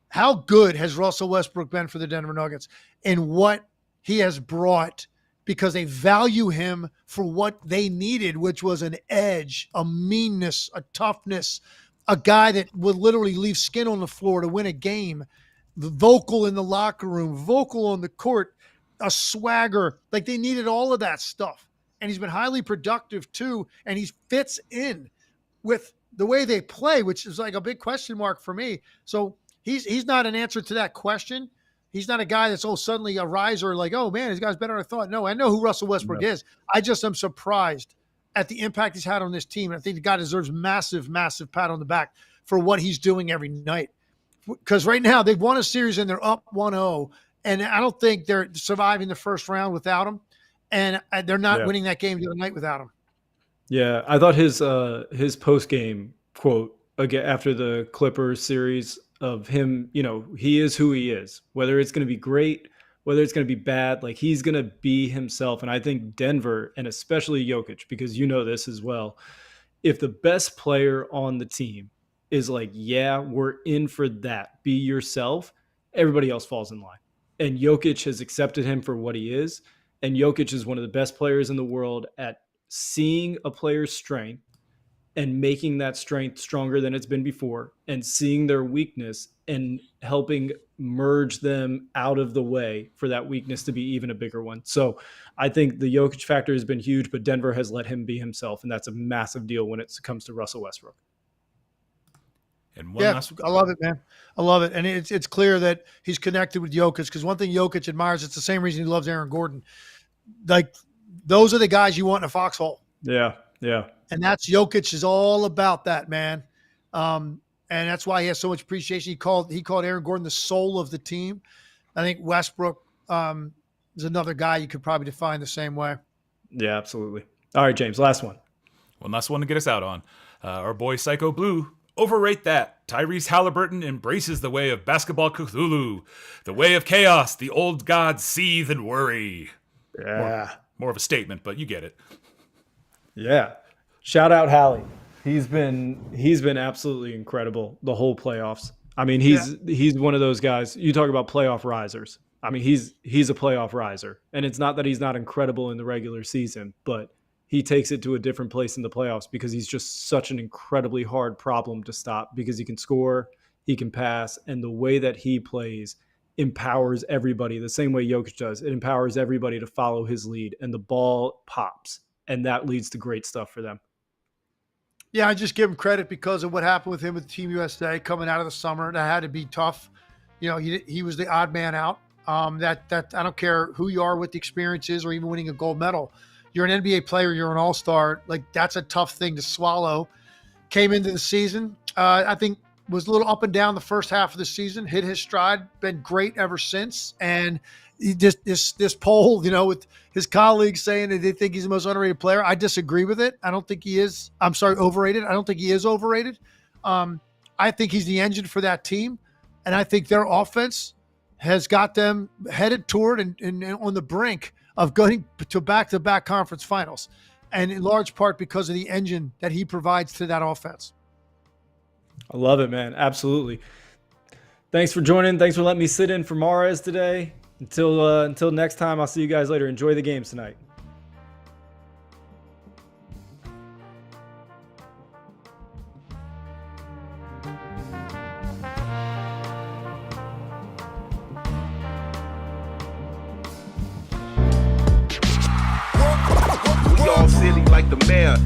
B: How good has Russell Westbrook been for the Denver Nuggets and what he has brought because they value him for what they needed, which was an edge, a meanness, a toughness, a guy that would literally leave skin on the floor to win a game, vocal in the locker room, vocal on the court, a swagger. Like they needed all of that stuff. And he's been highly productive too. And he fits in with the way they play, which is like a big question mark for me. So he's not an answer to that question. He's not a guy that's suddenly a riser like, oh man, this guy's better than I thought. No, I know who Russell Westbrook is. I just am surprised at the impact he's had on this team. And I think the guy deserves massive, massive pat on the back for what he's doing every night. Because right now they've won a series and they're up 1-0. And I don't think they're surviving the first round without him. and they're not
A: Yeah.
B: winning that game the other night without him.
A: Yeah, I thought his post game quote again after the Clippers series of him, he is who he is. Whether it's going to be great, whether it's going to be bad, like he's going to be himself. And I think Denver, and especially Jokic, because you know this as well, if the best player on the team is like, yeah, we're in for that, be yourself, everybody else falls in line. And Jokic has accepted him for what he is. And Jokic is one of the best players in the world at seeing a player's strength and making that strength stronger than it's been before, and seeing their weakness and helping merge them out of the way for that weakness to be even a bigger one. So I think the Jokic factor has been huge, but Denver has let him be himself, and that's a massive deal when it comes to Russell Westbrook.
D: And
B: I love it, man. I love it. And it's clear that he's connected with Jokic, because one thing Jokic admires, it's the same reason he loves Aaron Gordon. Like, those are the guys you want in a foxhole.
A: Yeah, yeah.
B: And that's Jokic is all about that, man. And that's why he has so much appreciation. He called Aaron Gordon the soul of the team. I think Westbrook is another guy you could probably define the same way.
A: Yeah, absolutely. All right, James, last one.
D: One last one to get us out on. Our boy Psycho Blue. Overrate that. Tyrese Haliburton embraces the way of basketball Cthulhu. The way of chaos. The old gods seethe and worry.
A: Yeah.
D: More of a statement, but you get it.
A: Yeah. Shout out Hallie. He's been absolutely incredible the whole playoffs. I mean, he's one of those guys. You talk about playoff risers. I mean, he's a playoff riser. And it's not that he's not incredible in the regular season, but he takes it to a different place in the playoffs because he's just such an incredibly hard problem to stop, because he can score, he can pass, and the way that he plays empowers everybody the same way Jokic does. It empowers everybody to follow his lead, and the ball pops, and that leads to great stuff for them.
B: Yeah, I just give him credit because of what happened with him with Team USA coming out of the summer. That had to be tough. He was the odd man out. That I don't care who you are, what the experience is, or even winning a gold medal. You're an NBA player, you're an all-star. Like, that's a tough thing to swallow. Came into the season, I think was a little up and down the first half of the season, hit his stride, been great ever since. And he just this poll, with his colleagues saying that they think he's the most underrated player, I disagree with it. I don't think he is. I'm sorry, overrated. I don't think he is overrated. I think he's the engine for that team, and I think their offense has got them headed toward and on the brink of going to back-to-back conference finals, and in large part because of the engine that he provides to that offense.
A: I love it, man. Absolutely. Thanks for joining. Thanks for letting me sit in for Mahrez today. Until next time, I'll see you guys later. Enjoy the games tonight.
E: We all silly like the mayor.